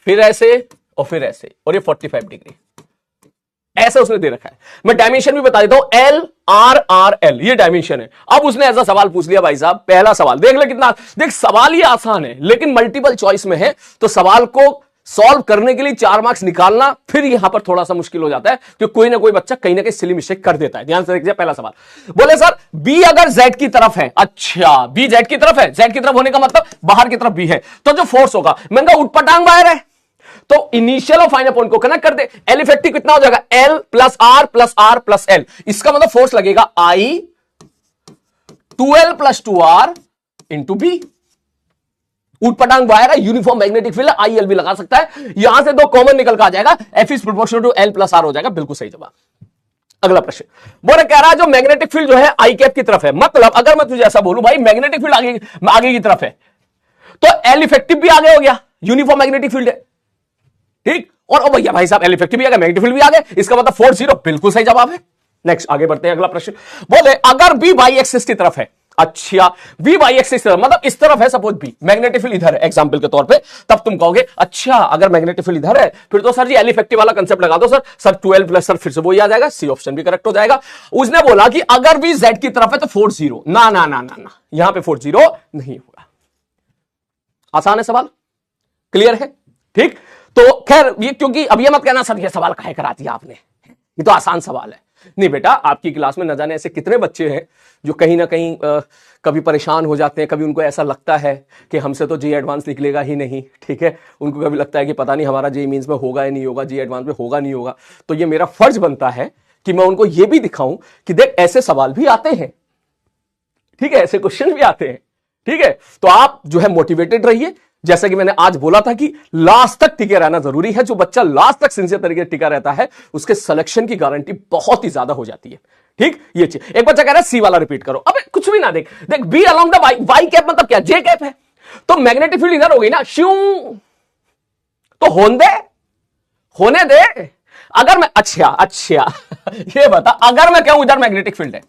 फिर ऐसे और फिर ऐसे, और ये 45 डिग्री, ऐसा उसने दे रखा है। मैं डायमेंशन भी बता देता हूं, एल आर आर एल, ये डायमेंशन है। अब उसने ऐसा सवाल पूछ लिया भाई साहब, पहला सवाल देख ले कितना, देख सवाल ये आसान है लेकिन मल्टीपल चॉइस में है, तो सवाल को सॉल्व करने के लिए 4 मार्क्स निकालना फिर यहां पर थोड़ा सा मुश्किल हो जाता है, क्योंकि कोई ना कोई बच्चा कहीं ना कहीं सिली मिस्टेक कर देता है। ध्यान से देखिए पहला सवाल, बोले सर बी अगर जेड की तरफ है, अच्छा बी जेड की तरफ है, जेड की तरफ होने का मतलब बाहर की तरफ बी है, तो जो फोर्स होगा, मैंने कहा उठपटांग बाहर है, तो इनिशियल और फाइनल पॉइंट को कनेक्ट कर दे, एल इफेक्टिव कितना हो जाएगा, L plus R plus R plus L, इसका मतलब फोर्स लगेगा I 2L plus 2R into B. उठपटांग वायर है, uniform magnetic field, I L भी लगा सकता है, यहां से 2 कॉमन निकल कर आ जाएगा, F is proportional to L plus R हो जाएगा, बिल्कुल सही जवाब। अगला प्रश्न, बोले कह रहा है जो मैग्नेटिक फील्ड जो है आई कैप की तरफ है, मतलब अगर मैं तुझे ऐसा बोलूं भाई मैग्नेटिक फील्ड आगे की तरफ है, तो एल इफेक्टिव भी आगे हो गया, यूनिफॉर्म मैग्नेटिक फील्ड है, ठीक, और भैया भाई साहब एल इफेक्टिव भी आ गया, मैग्नेटिक फील्ड भी आ गया, इसका मतलब 40, बिल्कुल सही जवाब है। नेक्स्ट आगे बढ़ते हैं, अगला प्रश्न, बोले अगर बी बाई एक्सिस की तरफ है, अच्छा बी बाई एक्सिस मतलब इस तरफ है, सपोज बी, मैग्नेटिक फील्ड इधर है एग्जांपल के तौर पे, तब तुम कहोगे अच्छा अगर मैग्नेटिक फील्ड इधर है फिर तो सर जी एल इफेक्टिव वाला कंसेप्ट लगा दो सर 12 प्लस सर, फिर से वही आ जाएगा, सी ऑप्शन भी करेक्ट हो जाएगा। उसने बोला कि अगर बी जेड की तरफ है तो 40, ना ना ना ना ना, यहां पे 40 नहीं होगा। आसान है सवाल, क्लियर है, ठीक। तो खैर ये, क्योंकि अब ये मत कहना सर ये सवाल काहे करा दिया आपने, ये तो आसान सवाल है। नहीं बेटा, आपकी क्लास में न जाने ऐसे कितने बच्चे हैं जो कहीं ना कहीं कभी परेशान हो जाते हैं, कभी उनको ऐसा लगता है कि हमसे तो जी एडवांस निकलेगा ही नहीं, ठीक है, उनको कभी लगता है कि पता नहीं हमारा जी मींस में होगा या नहीं होगा, जी एडवांस में होगा नहीं होगा। तो ये मेरा फर्ज बनता है कि मैं उनको ये भी दिखाऊं कि देख ऐसे सवाल भी आते हैं, ठीक है, ऐसे क्वेश्चन भी आते हैं, ठीक है। तो आप जो है मोटिवेटेड रहिए, जैसा कि मैंने आज बोला था कि लास्ट तक टिके रहना जरूरी है। जो बच्चा लास्ट तक सिंसियर तरीके से टिका रहता है उसके सिलेक्शन की गारंटी बहुत ही ज्यादा हो जाती है, ठीक। ये चीज, एक बच्चा कह रहा है सी वाला रिपीट करो, अबे कुछ भी ना, देख देख B along the Y cap मतलब क्या, जे कैप है, तो मैग्नेटिक फील्ड इधर हो गई ना, श्यू तो होने दे। अगर मैं अच्छा ये बता, अगर मैं कहूं इधर मैग्नेटिक फील्ड है,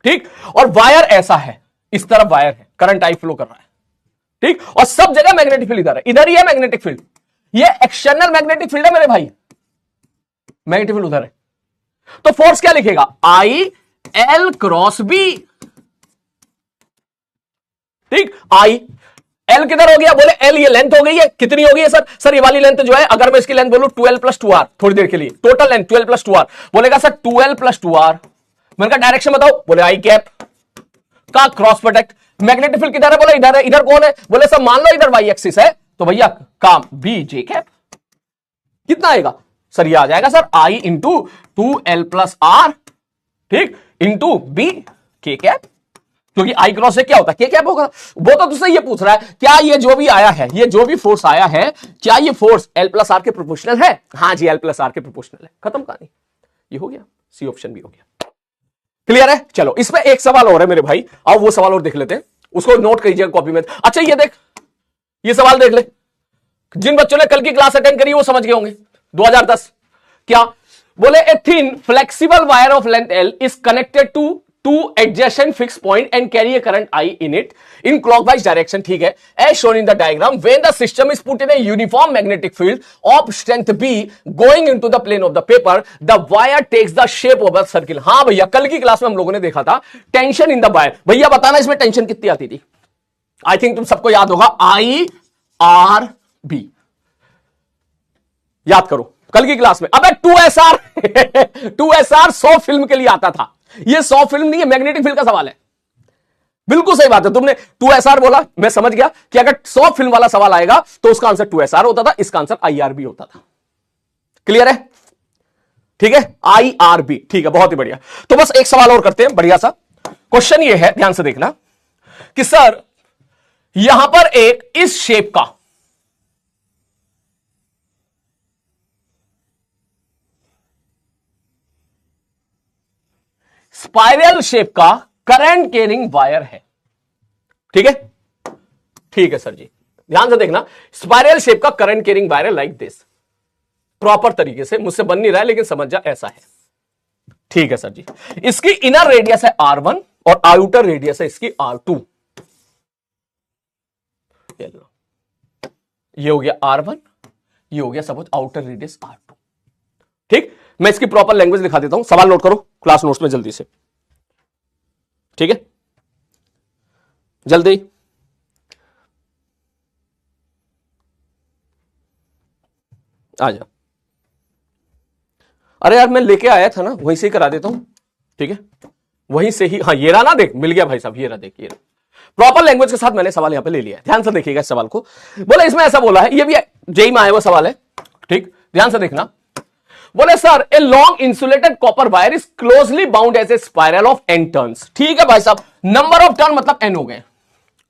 ठीक, और वायर ऐसा है, इस तरफ वायर है, करंट आई फ्लो कर रहा है, ठीक, और सब जगह मैग्नेटिक फील्ड इधर है, इधर ही है मैग्नेटिक फील्ड, ये एक्सटर्नल मैग्नेटिक फील्ड है मेरे भाई, मैग्नेटिक फील्ड उधर है, तो फोर्स क्या लिखेगा, आई एल क्रॉस बी, ठीक, आई एल किधर हो गया, बोले एल ये लेंथ हो गई है, कितनी हो गई है सर ये वाली लेंथ जो है, अगर मैं इसकी लेंथ बोलूं 12 प्लस 2r, थोड़ी देर के लिए टोटल लेंथ 12 प्लस 2r, बोलेगा सर 12 प्लस 2r, मैंने कहा डायरेक्शन बताओ, बोले आई कैप का क्रॉस प्रोडक्ट, मैग्नेटिक फील्ड किधर है, बोले इधर है, इधर कौन है, बोले सर मान लो इधर वाई एक्सिस है, तो भैया काम बी जे कैप, कितना आएगा सर, ये आ जाएगा sir I into 2l plus R, ठीक, इंटू बी के कैप, क्योंकि आई क्रॉस से क्या होता है, के कैप होगा। वो तो तुझसे ये पूछ रहा है, क्या ये जो भी आया है, ये जो भी फोर्स आया है, क्या ये फोर्स एल प्लस आर के प्रोपोर्शनल है, हाँ जी एल प्लस आर के प्रोपोर्शनल है, खत्म कहानी, ये हो गया, सी ऑप्शन भी हो गया, क्लियर है। चलो इसमें एक सवाल और है मेरे भाई, आओ वो सवाल और देख लेते हैं, उसको नोट कीजिएगा कॉपी में। अच्छा ये देख, ये सवाल देख ले, जिन बच्चों ने कल की क्लास अटेंड करी वो समझ गए होंगे, 2010 क्या बोले, a thin flexible wire of length L is connected to two adjacent fixed point and carry a current I in it in clockwise direction, ठीक है, as shown in the diagram, when the system is put in a uniform magnetic field of strength B going into the plane of the paper, the wire takes the shape of a circle। हाँ भैया, कल की class में हम लोगों ने देखा था टेंशन इन द वायर, भैया बताना इसमें टेंशन कितनी आती थी, आई थिंक तुम सबको याद होगा, आई आर बी, याद करो कल की क्लास में। अबे 2SR 2SR 100 फिल्म के लिए आता था, ये 100 फिल्म नहीं है, मैग्नेटिक फील्ड का सवाल है, बिल्कुल सही बात है, तुमने 2SR बोला, मैं समझ गया कि अगर 100 फिल्म वाला सवाल आएगा तो उसका आंसर 2SR होता था, इसका आंसर IRB होता था, क्लियर है, ठीक है, IRB, ठीक है, बहुत ही बढ़िया। तो बस एक सवाल और करते हैं बढ़िया सा, क्वेश्चन ये है, ध्यान से देखना कि सर यहां पर एक इस शेप का स्पाइरल शेप का करंट कैरिंग वायर है, ठीक है, ठीक है सर जी, ध्यान से देखना, स्पाइरल शेप का करंट कैरिंग वायर है लाइक दिस, प्रॉपर तरीके से, मुझसे बन नहीं रहा है लेकिन समझ जा, ऐसा है, ठीक है सर जी, इसकी इनर रेडियस है R1 और आउटर रेडियस है इसकी R2, ये हो गया R1, ये हो गया सपोज आउटर रेडियस R2, ठीक, मैं इसकी प्रॉपर लैंग्वेज दिखा देता हूं, सवाल नोट करो क्लास नोट्स में जल्दी से, ठीक है, जल्दी, आ जा, अरे यार मैं लेके आया था ना, वहीं से ही करा देता हूं, ठीक है, वहीं से ही, हाँ ये रहा ना, देख मिल गया भाई साहब, ये रहा, देख ये रहा, प्रॉपर लैंग्वेज के साथ मैंने सवाल यहां पे ले लिया है, ध्यान से देखिएगा इस सवाल को, बोले इसमें ऐसा बोला है, ये भी जेई में आया हुआ सवाल है, ठीक, ध्यान से देखना, बोले sir a long insulated copper wire is closely bound as a spiral of n turns, ठीक है भाई साहब, नंबर ऑफ टर्न मतलब n हो गए,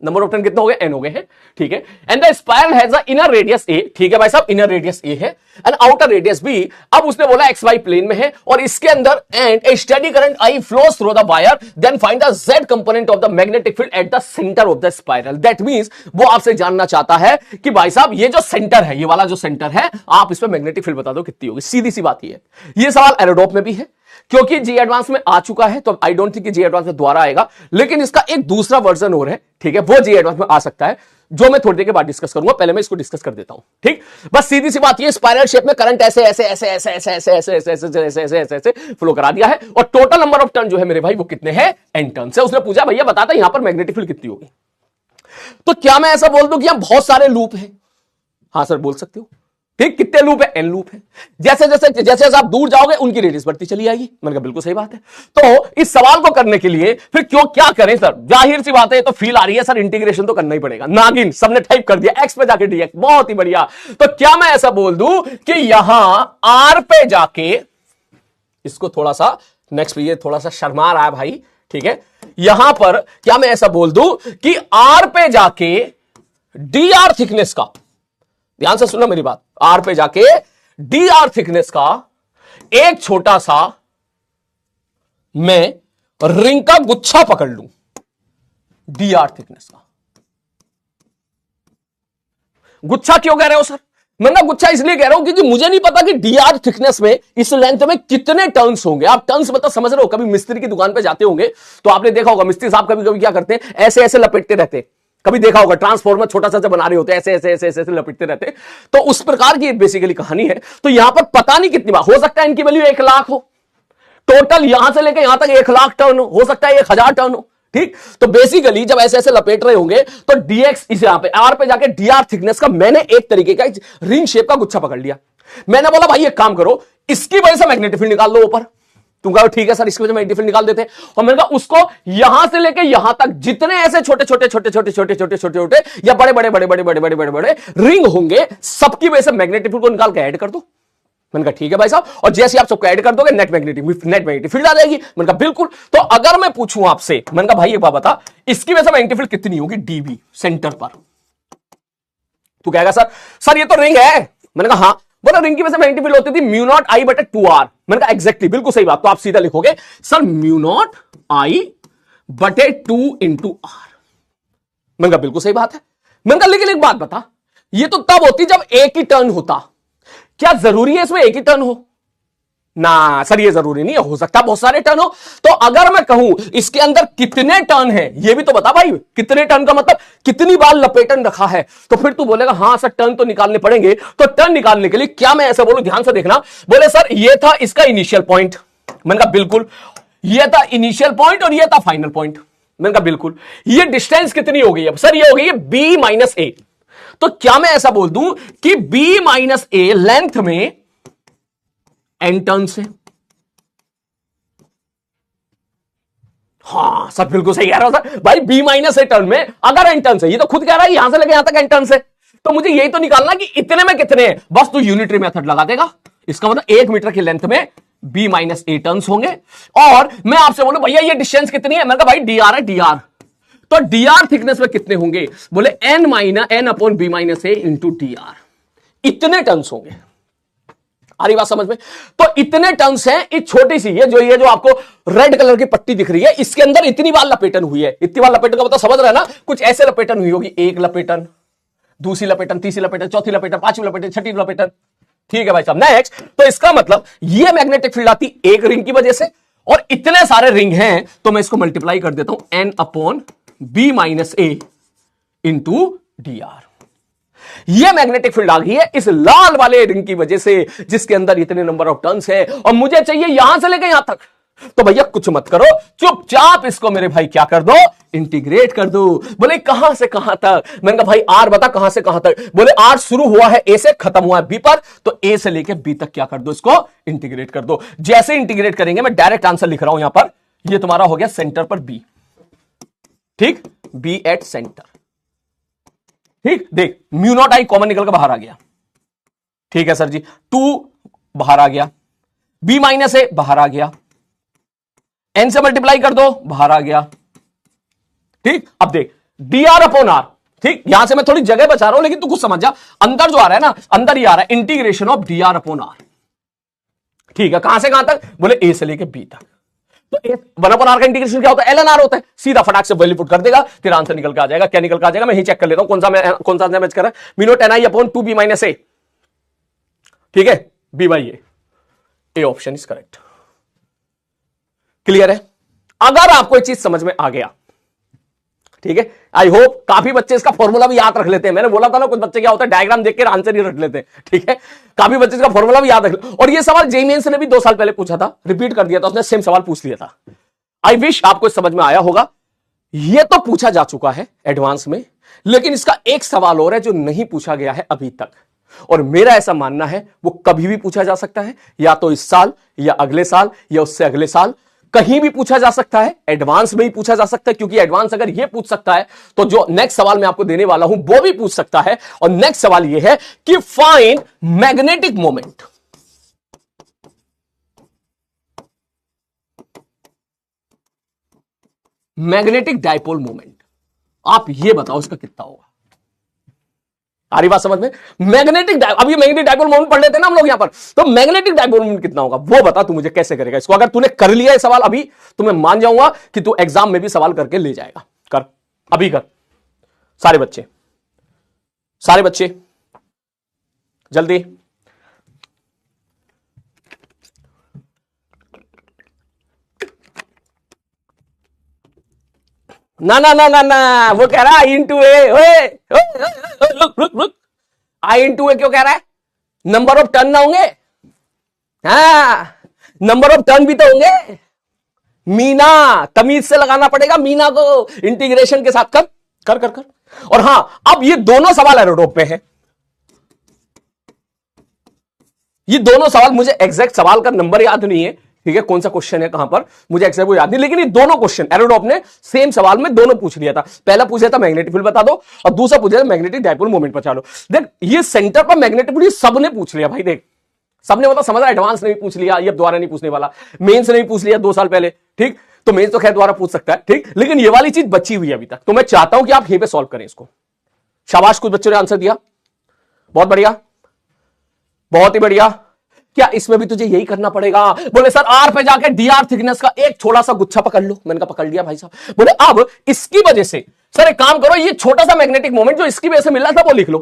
नंबर ऑफ टर्न कितने हो गए, n हो गए हैं, ठीक है, and the spiral has a inner radius a, ठीक है भाई साहब, इनर रेडियस a है एंड आउटर रेडियस b, अब उसने बोला xy प्लेन में है और इसके अंदर and a steady current I flows through the wire, then find the z component of the magnetic field at the centre of the spiral, that means वो आपसे जानना चाहता है कि भाई साहब ये जो सेंटर है, ये वाला जो सेंटर है, आप इसमें मैग्नेटिक फील्ड बता दो कितनी होगी, सीधी सी बात ये सवाल एरोडोप में भी है, क्योंकि जी एडवांस में आ चुका है, तो I don't think JEE advance में दोबारा आएगा, लेकिन इसका एक दूसरा वर्जन और है, ठीक है, वो जी एडवांस में आ सकता है, जो मैं थोड़ी देर के बाद डिस्कस करूंगा, पहले मैं इसको डिस्कस कर देता हूं, ठीक, बस सीधी सी बात ये, स्पाइरल शेप में करंट ऐसे ऐसे ऐसे ऐसे ऐसे ऐसे ऐसे ऐसे ऐसे ऐसे ऐसे ऐसे ऐसे फ्लो करा दिया है, और टोटल नंबर ऑफ टर्न जो है मेरे भाई वो कितने हैं, n टर्न से। उसने पूछा भैया बताता यहां पर मैग्नेटिक फील्ड कितनी होगी, तो क्या मैं ऐसा बोल दूं कि यहां बहुत सारे लूप हैं, हाँ सर बोल सकते हो, ठीक, कितने लूप है, n लूप है, जैसे जैसे जैसे जैसे आप दूर जाओगे उनकी रेडियस बढ़ती चली आएगी, मैंने कहा बिल्कुल सही बात है। तो इस सवाल को करने के लिए फिर क्यों क्या करें सर, जाहिर सी बात है, तो फील आ रही है सर, इंटीग्रेशन तो करना ही पड़ेगा, नागिन सबने टाइप कर दिया, x पे जाके dx, बहुत ही बढ़िया। तो क्या मैं ऐसा बोल दूं कि यहां r पे जाके, इसको थोड़ा सा नेक्स्ट पे, ये थोड़ा सा शर्मा रहा है भाई, ठीक है, यहां पर क्या मैं ऐसा बोल दूं कि r पे जाके dr थिकनेस का, ध्यान से सुनना मेरी बात, आर पे जाके dr थिकनेस का एक छोटा सा मैं रिंग का गुच्छा पकड़ लूं, dr थिकनेस का, गुच्छा क्यों कह रहे हो सर? मैंने कहा गुच्छा इसलिए कह रहा हूं क्योंकि मुझे नहीं पता कि डीआर थिकनेस में इस लेंथ में कितने टर्न्स होंगे। आप टर्न्स मतलब समझ रहे हो, कभी मिस्त्री की दुकान पे जाते होंगे तो आपने देखा होगा मिस्त्री साहब कभी कभी क्या करते हैं, ऐसे ऐसे लपेटते रहते हैं। कभी देखा होगा ट्रांसफॉर्मर छोटा सा बना रहे होते हैं, ऐसे ऐसे ऐसे ऐसे ऐसे लपेटते रहते हैं। तो उस प्रकार की बेसिकली कहानी है। तो यहां पर पता नहीं कितनी बार हो सकता है इनकी वैल्यू 1 लाख हो, टोटल यहां से लेकर यहां तक 1 लाख टर्न हो सकता है 1000 टर्न हो। ठीक, तो बेसिकली जब ऐसे ऐसे लपेट रहे होंगे तो डीएक्स इस यहां पे आर पे जाके डीआर थिकनेस का मैंने एक तरीके का रिंग शेप का गुच्छा पकड़ लिया। मैंने बोला भाई एक काम करो, इसकी वजह से मैग्नेटिक फील्ड निकाल लो ऊपर। तुम कहो ठीक है सर, इसकी वजह से मैग्नेटिक फील्ड निकाल देते। और मैंने कहा उसको यहां से लेके यहां तक जितने ऐसे छोटे छोटे छोटे छोटे छोटे छोटे छोटे छोटे या बड़े बड़े बड़े बड़े बड़े बड़े बड़े बड़े रिंग होंगे, सबकी वजह से मैग्नेटिक फील्ड को निकाल के ऐड कर दो। मैंने कहा ठीक है भाई साहब, और जैसे आप सबको ऐड कर दोगे नेट मैग्नेटिक फील्ड आ जाएगी। मैंने कहा बिल्कुल। तो अगर मैं पूछूं आपसे, मैंने कहा भाई एक बात बता, इसकी वजह से मैग्नेटिक फील्ड कितनी होगी डीबी सेंटर पर? तू कहेगा सर ये तो रिंग है। मैंने कहा हां। बोला रिंग की वजह से मैग्नेटिक फील्ड होती थी म्यू नॉट आई बटे 2r। मैंने कहा एग्जैक्टली बिल्कुल सही बात। तो आप सीधा लिखोगे सर म्यू नॉट आई बटे 2 इंटू आर। मैंने कहा बिल्कुल सही बात है। मैंने कहा लेकिन एक बात बता, ये तो तब होती जब एक ही टर्न होता, क्या जरूरी है इसमें एक ही टर्न हो? ना सर ये जरूरी नहीं है, हो सकता है बहुत सारे टर्न हो। तो अगर मैं कहूं इसके अंदर कितने टर्न है ये भी तो बता भाई। कितने टर्न का मतलब कितनी बार लपेटन रखा है। तो फिर तू बोलेगा हां सर टर्न तो निकालने पड़ेंगे। तो टर्न निकालने के लिए क्या मैं ऐसा बोलूं, ध्यान से देखना। बोले सर ये था इसका इनिशियल पॉइंट। मैंने कहा बिल्कुल। ये था इनिशियल पॉइंट और ये था फाइनल पॉइंट। मैंने कहा बिल्कुल। ये डिस्टेंस कितनी हो गई? अब सर ये हो गई है b माइनस ए। तो क्या मैं ऐसा बोल दूं कि b माइनस ए लेंथ में एन टर्न से? हाँ सर बिल्कुल सही कह रहा हूं सर। भाई b माइनस ए टर्न में अगर एन टर्न से, ये तो खुद कह रहा है यहां से लेके यहां तक एन टर्न से, तो मुझे यही तो निकालना कि इतने में कितने हैं। बस तू यूनिटरी मेथड लगा देगा। इसका मतलब 1 मीटर की लेंथ में b माइनस ए टर्न्स होंगे। और मैं आपसे बोलूं भैया ये डिस्टेंस कितनी है? मैंने कहा भाई dr है dr। तो dr थिकनेस में कितने होंगे? बोले n upon b minus A into dr। इतने टर्न्स होंगे। आ रही बात समझ में? तो इतने टर्न्स हैं। इस छोटी सी ये जो आपको रेड कलर की पट्टी दिख रही है, इसके अंदर इतनी बार लपेटन हुई है। इतनी बार लपेटन का मतलब समझ रहे हैं ना? कुछ ऐसे लपेटन हुई होगी, एक लपेटन, दूसरी लपेटन, तीसरी लपेटन, चौथी लपेटन, पांचवी लपेटन, छठी लपेटन। ठीक है भाई साहब। नेक्स्ट, तो इसका मतलब ये मैग्नेटिक फील्ड आती एक रिंग की वजह से, और इतने सारे रिंग हैं तो मैं इसको मल्टीप्लाई कर देता हूं n upon b minus A into dr। ये मैग्नेटिक फील्ड आ गई है इस लाल वाले रिंग की वजह से, जिसके अंदर इतने नंबर ऑफ टर्न्स है, और मुझे चाहिए यहां से लेकर यहां तक। तो भैया कुछ मत करो, चुपचाप इसको मेरे भाई क्या कर दो, इंटीग्रेट कर दो। बोले कहां से कहां तक? मैंने कहा भाई आर बता कहां से कहां तक? बोले आर शुरू हुआ है ए से, खत्म हुआ है बी पर, तो ए से लेकर बी तक क्या कर दो, इसको इंटीग्रेट कर दो। जैसे इंटीग्रेट करेंगे, मैं डायरेक्ट आंसर लिख रहा हूं यहां पर, ये तुम्हारा हो गया सेंटर पर बी। ठीक, बी एट सेंटर। ठीक, देख म्यू नॉट आई कॉमन निकल कर बाहर आ गया। ठीक है सर जी, 2 बाहर आ गया, b माइनस ए बाहर आ गया, n से मल्टीप्लाई कर दो, बाहर आ गया। ठीक, अब देख dr अपॉन r। ठीक, यहां से मैं थोड़ी जगह बचा रहा हूं, लेकिन तू कुछ समझ जा, अंदर जो आ रहा है ना, अंदर ही आ रहा है integration of dr upon r। ठीक है, कहां से कहां तक? बोले a से लेके b तक। तो 1 अपॉन r का इंटीग्रेशन क्या होता है? ln r होता है। सीधा फटाक से वैल्यू पुट कर देगा, तेरा आंसर निकल के आ जाएगा। क्या निकल के आ जाएगा? मैं ही चेक कर लेता हूं कौन सा मैच कर रहा है। Mu naught ni upon 2b minus A. ठीक है, b by A option is correct. Clear है? अगर आपको ये चीज समझ में आ गया, ठीक है, आई होप काफी बच्चे इसका फॉर्मूला भी याद रख लेते हैं। मैंने बोला था ना कुछ बच्चे क्या होता है डायग्राम देख के आंसर ही रख लेते हैं। ठीक है, काफी बच्चे इसका फॉर्मूला भी याद रख। और ये सवाल जेईई मेंस ने भी 2 साल पहले पूछा था, रिपीट कर दिया था, उसने सेम सवाल पूछ लिया था। आई विश आपको समझ में आया होगा। ये तो पूछा जा चुका है एडवांस में, लेकिन इसका एक सवाल और है जो नहीं पूछा गया है अभी तक, और मेरा ऐसा मानना है वो कभी भी पूछा जा सकता है, या तो इस साल या अगले साल या उससे अगले साल, कहीं भी पूछा जा सकता है। एडवांस में ही पूछा जा सकता है, क्योंकि एडवांस अगर ये पूछ सकता है तो जो नेक्स्ट सवाल मैं आपको देने वाला हूं वो भी पूछ सकता है। और नेक्स्ट सवाल ये है कि find magnetic moment. Magnetic dipole moment, आप ये बताओ इसका कितना होगा? आ रही बात समझ में? मैग्नेटिक अभी मैग्नेटिक डायपोल मोमेंट पढ़ लेते हैं ना हम लोग यहां पर, तो मैग्नेटिक डायपोल मोमेंट कितना होगा वो बता। तू मुझे कैसे करेगा इसको? अगर तूने कर लिया है सवाल अभी, तो मैं मान जाऊंगा कि तू एग्जाम में भी सवाल करके ले जाएगा। कर, अभी कर। सारे बच्चे जल्दी। ना ना ना ना ना, वो कह रहा है इंटू ए। रुक रुक रुक, आई इंटू ए क्यों कह रहा है? नंबर ऑफ टर्न ना होंगे? हाँ, नंबर ऑफ टर्न भी तो होंगे। मीना, तमीज से लगाना पड़ेगा मीना को, इंटीग्रेशन के साथ कर कर कर कर। और हां, अब ये दोनों सवाल एरोडोप में है। ये दोनों सवाल, मुझे एग्जैक्ट सवाल का नंबर याद नहीं है, ठीक है, कौन सा क्वेश्चन है कहां पर, मुझे एग्जैक्ट वो याद नहीं, लेकिन ये दोनों क्वेश्चन एरोडोप ने सेम सवाल में दोनों पूछ लिया था। पहला पूछा था मैग्नेटिक फील्ड बता दो, और दूसरा पूछा था मैग्नेटिक डायपोल मोमेंट बता लो। देख, ये सेंटर पर मैग्नेटिक फील्ड सबने पूछ लिया भाई। देख, सबने मतलब समझ रहा, एडवांस नहीं पूछ लिया, ये दोबारा नहीं पूछने वाला। मेंस नहीं पूछ लिया 2 साल पहले, ठीक, तो मेंस तो खैर दोबारा पूछ सकता है, ठीक, लेकिन ये वाली चीज बची हुई है अभी तक। तो मैं चाहता हूं कि आप यहीं पे सॉल्व करें इसको। शाबाश, कुछ बच्चों ने आंसर दिया, बहुत बढ़िया, बहुत ही बढ़िया। क्या इसमें भी तुझे यही करना पड़ेगा? बोले सर आर पे जाके डीआर थिकनेस का एक छोटा सा गुच्छा पकड़ लो। मैंने कहा पकड़ लिया भाई साहब। बोले अब इसकी वजह से सर एक काम करो, ये छोटा सा मैग्नेटिक मोमेंट जो इसकी वजह से मिल रहा था वो लिख लो।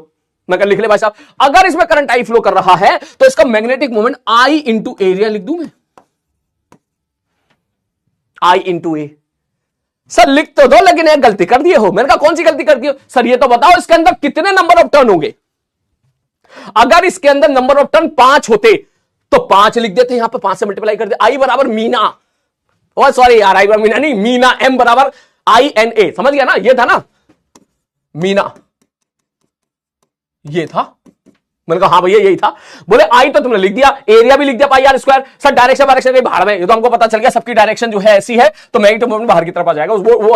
मैं कहा लिख ले भाई साहब। अगर इसमें करंट आई फ्लो कर रहा है तो इसका magnetic moment I into area लिख दूं मैं, आई इंटू ए। सर लिख तो दो, लेकिन एक गलती कर दिए हो। मैंने कहा कौन सी गलती कर दी हो? सर ये तो बताओ इसके अंदर कितने नंबर ऑफ टर्न होंगे? अगर इसके अंदर नंबर ऑफ टर्न 5 होते तो 5 लिख देते, यहां पे 5 से मल्टीप्लाई कर दे, आई बराबर मीना, ओ सॉरी यार, आई बराबर मीना नहीं, मीना, एम बराबर आई एन ए, समझ गया ना? ये था ना मीना, ये था। मैंने कहा हाँ भैया यही था। बोले आई तो तुमने लिख दिया, एरिया भी लिख दिया पाई आर स्क्वायर। सर डायरेक्शन कहीं बाहर में, ये तो हमको पता चल गया सबकी डायरेक्शन जो है ऐसी है, तो मैग्नेटिक मोमेंट बाहर की तरफ आ जाएगा, वो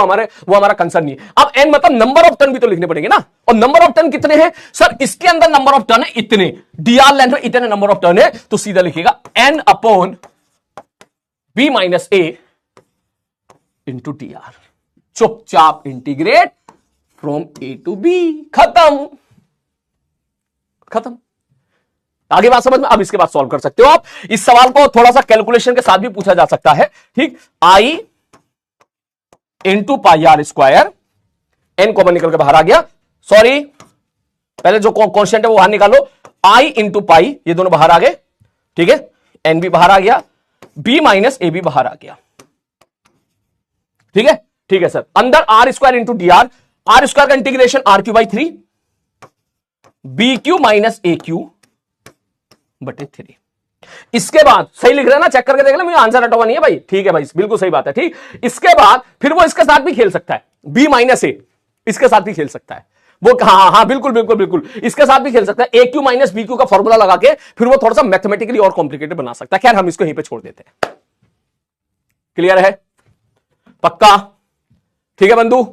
हमारा कंसर्न नहीं है। अब एन मतलब नंबर ऑफ टर्न भी तो लिखने पड़ेंगे ना, और नंबर ऑफ टर्न कितने हैं? सर इसके अंदर नंबर ऑफ टर्न है इतने, डीआर लेंथ में इतने नंबर ऑफ टर्न है, तो सीधा लिखेगा N upon B minus A into T R. चुपचाप integrate from A to B, खत्म खत्म। आगे बात समझ में? अब इसके बाद सॉल्व कर सकते हो आप इस सवाल को, थोड़ा सा कैलकुलेशन के साथ भी पूछा जा सकता है, ठीक। I into pi R square, N common निकल के बाहर आ गया, सॉरी पहले जो कॉन्स्टेंट है वो बाहर निकालो, आई इंटू पाई, ये दोनों बाहर आ गए, ठीक है, एन भी बाहर आ गया, बी माइनस ए भी बाहर आ गया, ठीक है, ठीक है सर। अंदर R square into D R, R square का integration R Q by 3, B Q minus A Q बटे 3। इसके बाद सही लिख रहे हैं ना, चेक करके देख ले, मुझे आंसर हटा हुआ नहीं है भाई, ठीक है भाई, बिल्कुल सही बात है, ठीक। इसके बाद फिर वो इसके साथ भी खेल सकता है, बी माइनस ए इसके साथ भी खेल सकता है, वो हाँ हाँ बिल्कुल बिल्कुल बिल्कुल इसके साथ भी खेल सकता है। ए क्यू माइनस बी क्यू का फॉर्मूला लगा के फिर वो थोड़ा सा मैथमेटिकली और कॉम्प्लिकेटेड बना सकता है। खैर हम इसको यहीं पे छोड़ देते हैं। क्लियर है? पक्का? ठीक है बंधु,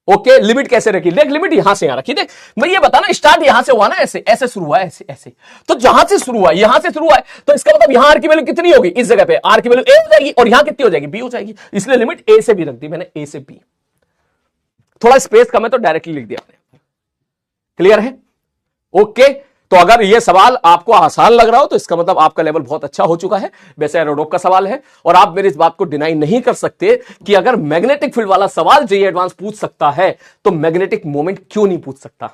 ओके। लिमिट कैसे रखी? देख लिमिट यहां से यहां रखी, देख मैं ये बता ना, स्टार्ट यहां से हुआ ना, ऐसे ऐसे शुरू हुआ, ऐसे ऐसे, तो जहां से शुरू हुआ यहां से शुरू हुआ है, तो इसका मतलब यहां आर की वैल्यू कितनी होगी? इस जगह पे आर की वैल्यू ए हो जाएगी, और यहां कितनी हो जाएगी? बी हो जाएगी, इसलिए लिमिट ए से बी रख दी मैंने, ए से बी। थोड़ा स्पेस कम है तो डायरेक्टली लिख दिया आपने। क्लियर है? ओके। तो अगर यह सवाल आपको आसान लग रहा हो तो इसका मतलब आपका लेवल बहुत अच्छा हो चुका है। वैसे एरोडोप का सवाल है, और आप मेरी इस बात को डिनाई नहीं कर सकते कि अगर मैग्नेटिक फील्ड वाला सवाल जेईई एडवांस पूछ सकता है तो मैग्नेटिक मोमेंट क्यों नहीं पूछ सकता?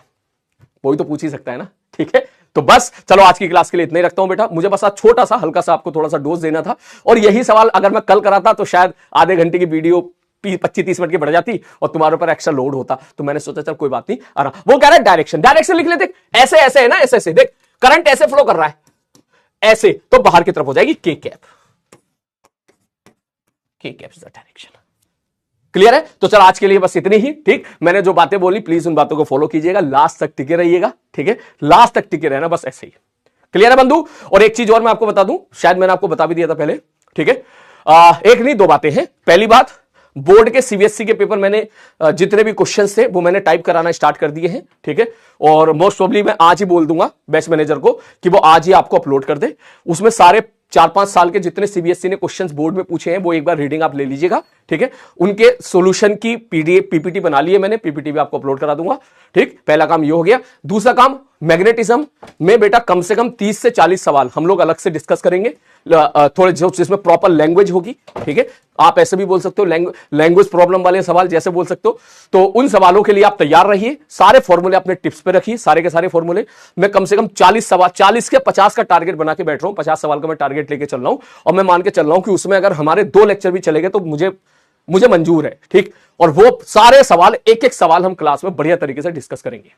वही तो पूछ ही सकता है ना, ठीक है। तो बस चलो आज की क्लास के लिए इतना ही रखता हूं बेटा। मुझे बस आज छोटा सा हल्का सा आपको थोड़ा सा डोज देना था, और यही सवाल अगर मैं कल कराता तो शायद आधे घंटे की वीडियो 25-30 मिनट की बढ़ जाती और तुम्हारे ऊपर एक्स्ट्रा लोड होता। तो मैंने सोचा चल कोई बात नहीं, वो कह रहा है डायरेक्शन, डायरेक्शन लिख लेते, ऐसे ऐसे है ना, ऐसे ऐसे देख, करंट ऐसे फ्लो कर रहा है ऐसे, तो बाहर की तरफ हो जाएगी के कैप, के cap is the direction. Clear है? तो चल आज के लिए बस इतनी ही, ठीक। मैंने जो बातें बोली प्लीज उन बातों को फॉलो कीजिएगा, लास्ट तक टिके रहिएगा, ठीक है, लास्ट तक टिके रहना, बस ऐसे ही। क्लियर है बंधु? और एक चीज और मैं आपको बता दूं, शायद मैंने आपको बता भी दिया था पहले, ठीक है, एक नहीं 2 बातें हैं। पहली बात, बोर्ड के सीबीएसई के पेपर मैंने जितने भी क्वेश्चंस थे वो मैंने टाइप कराना स्टार्ट कर दिए हैं, ठीक है, और मोस्ट प्रोबेबली मैं आज ही बोल दूंगा बेस्ट मैनेजर को कि वो आज ही आपको अपलोड कर दे। उसमें सारे 4-5 साल के जितने सीबीएसई ने क्वेश्चंस बोर्ड में पूछे हैं वो एक बार रीडिंग आप ले लीजिएगा, ठीक है, उनके सॉल्यूशन की पीडीएफ पीपीटी बना ली है मैंने, पीपीटी भी आपको अपलोड करा दूंगा। ठीक, पहला काम ये हो गया। दूसरा काम, मैग्नेटिज्म में बेटा कम से कम 30 से 40 सवाल हम लोग अलग से डिस्कस करेंगे, थोड़े जो जिसमें प्रॉपर लैंग्वेज होगी। ठीक है, आप ऐसे भी बोल सकते हो, लैंग्वेज प्रॉब्लम वाले सवाल जैसे बोल सकते हो, तो उन सवालों के लिए आप तैयार रहिए। सारे फॉर्मूले अपने टिप्स पे रखिए, सारे के सारे फॉर्मूले। मैं कम से कम 40 सवाल, 40 के 50 का टारगेट बना के बैठ रहा हूं, 50 सवाल का मैं टारगेट लेके चल रहा हूं, और मैं मान के चल रहा हूं कि उसमें अगर हमारे 2 लेक्चर भी चले गए तो मुझे मंजूर है। ठीक, और वो सारे सवाल, एक एक सवाल हम क्लास में बढ़िया तरीके से डिस्कस करेंगे।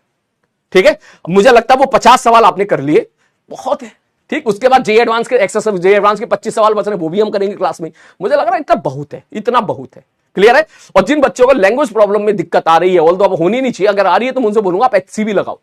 ठीक है, मुझे लगता है वो 50 सवाल आपने कर लिए, बहुत है। ठीक, उसके बाद जे एडवांस के एक्सरसाइज, जे एडवांस के 25 सवाल बच रहे, वो भी हम करेंगे क्लास में। मुझे लग रहा है इतना बहुत है, इतना बहुत है। क्लियर है? और जिन बच्चों को लैंग्वेज प्रॉब्लम में दिक्कत आ रही है, ऑल्दो अब होनी नहीं चाहिए, अगर आ रही है तो मुझसे बोलूंगा आप HCB लगाओ।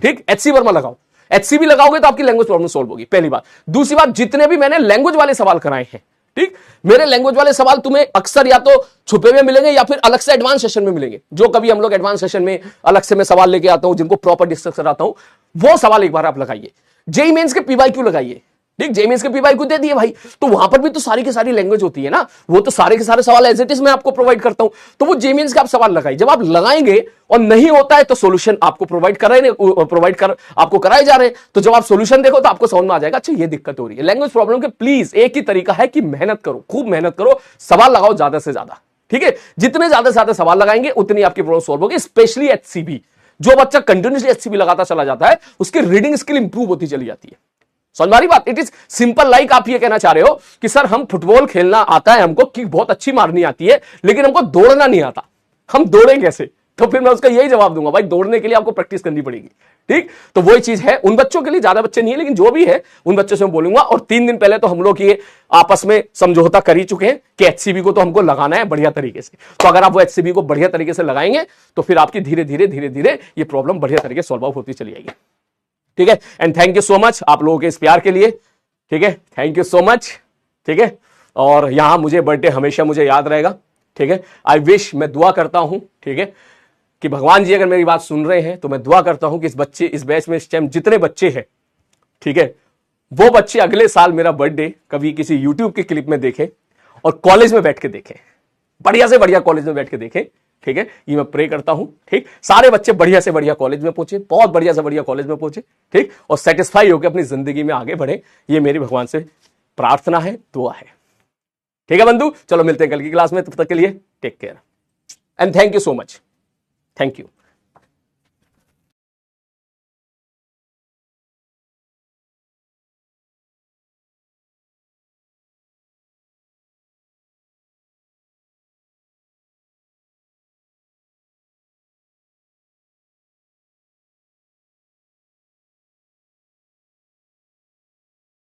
ठीक, HC वर्मा लगाओ। HCB लगाओगे तो आपकी लैंग्वेज प्रॉब्लम सोल्व होगी, पहली बात। दूसरी बात, जितने भी मैंने लैंग्वेज वाले सवाल कराए हैं, ठीक, मेरे लैंग्वेज वाले सवाल तुम्हें अक्सर या तो छुपे हुए मिलेंगे या फिर अलग से एडवांस सेशन में मिलेंगे। जो कभी हम लोग एडवांस सेशन में अलग से मैं सवाल लेके आता हूं, जिनको प्रॉपर डिस्कस कराता हूं, वो सवाल एक बार आप लगाइए। जेईई मेंस के पीवाईक्यू लगाइए। ठीक, जेईई मेंस के पीवाईक्यू दे दिए भाई, तो वहां पर भी तो सारी की सारी लैंग्वेज होती है ना, वो तो सारे के सारे सवाल एज इट इज मैं आपको प्रोवाइड करता हूं। तो वो जेईई मेंस के आप सवाल लगाइए। जब आप लगाएंगे और नहीं होता है तो सॉल्यूशन आपको आपको कराए जा रहे हैं, तो जब आप सॉल्यूशन देखो तो आपको समझ में आ जाएगा, अच्छा ये दिक्कत हो रही है। लैंग्वेज प्रॉब्लम के प्लीज एक ही तरीका है कि मेहनत करो, खूब मेहनत करो, सवाल लगाओ ज्यादा से ज्यादा। ठीक है, जितने ज्यादा से ज्यादा सवाल लगाएंगे उतनी आपकी प्रॉब्लम सॉल्व होगी। स्पेशली HCB, जो बच्चा कंटिन्यूसली HCB लगाता चला जाता है, उसकी रीडिंग स्किल इंप्रूव होती चली जाती है। समझ में आ रही बात? इट इज सिंपल, लाइक आप ये कहना चाह रहे हो कि सर हम फुटबॉल खेलना आता है हमको, किक बहुत अच्छी मारनी आती है, लेकिन हमको दौड़ना नहीं आता, हम दौड़े कैसे? तो फिर मैं उसका यही जवाब दूंगा, भाई दौड़ने के लिए आपको प्रैक्टिस करनी पड़ेगी। ठीक, तो वही चीज है। उन बच्चों के लिए, ज्यादा बच्चे नहीं है लेकिन जो भी है उन बच्चों से मैं बोलूंगा। और 3 दिन पहले तो हम लोग ये आपस में समझौता कर ही चुके हैं कि HCB को तो हमको लगाना है बढ़िया तरीके से। तो अगर आप वो HCB को बढ़िया तरीके से लगाएंगे तो फिर आपकी धीरे धीरे ये प्रॉब्लम बढ़िया तरीके से सॉल्व आउट होती चली जाएगी। ठीक है, and thank you so much आप लोगों के इस प्यार के लिए। ठीक है, थैंक यू सो मच। ठीक है, और यहां मुझे बर्थडे हमेशा मुझे याद रहेगा। ठीक है, आई विश, मैं दुआ करता हूं, ठीक है, कि भगवान जी अगर मेरी बात सुन रहे हैं तो मैं दुआ करता हूं कि इस बैच में इस टाइम जितने बच्चे हैं, ठीक है, वो बच्चे अगले साल मेरा बर्थडे कभी किसी यूट्यूब के क्लिप में देखें और कॉलेज में बैठ के देखें, बढ़िया से बढ़िया कॉलेज में बैठ के देखें। ठीक है, ये मैं प्रे करता हूं। ठीक, सारे बच्चे बढ़िया से बढ़िया कॉलेज में पहुंचे, बहुत बढ़िया से बढ़िया कॉलेज में पहुंचे। ठीक, और सेटिस्फाई होकर अपनी जिंदगी में आगे बढ़े, ये मेरी भगवान से प्रार्थना है, दुआ है। ठीक है बंधु, चलो मिलते हैं कल की क्लास में, तब तक के लिए take care and thank you so much. Thank you.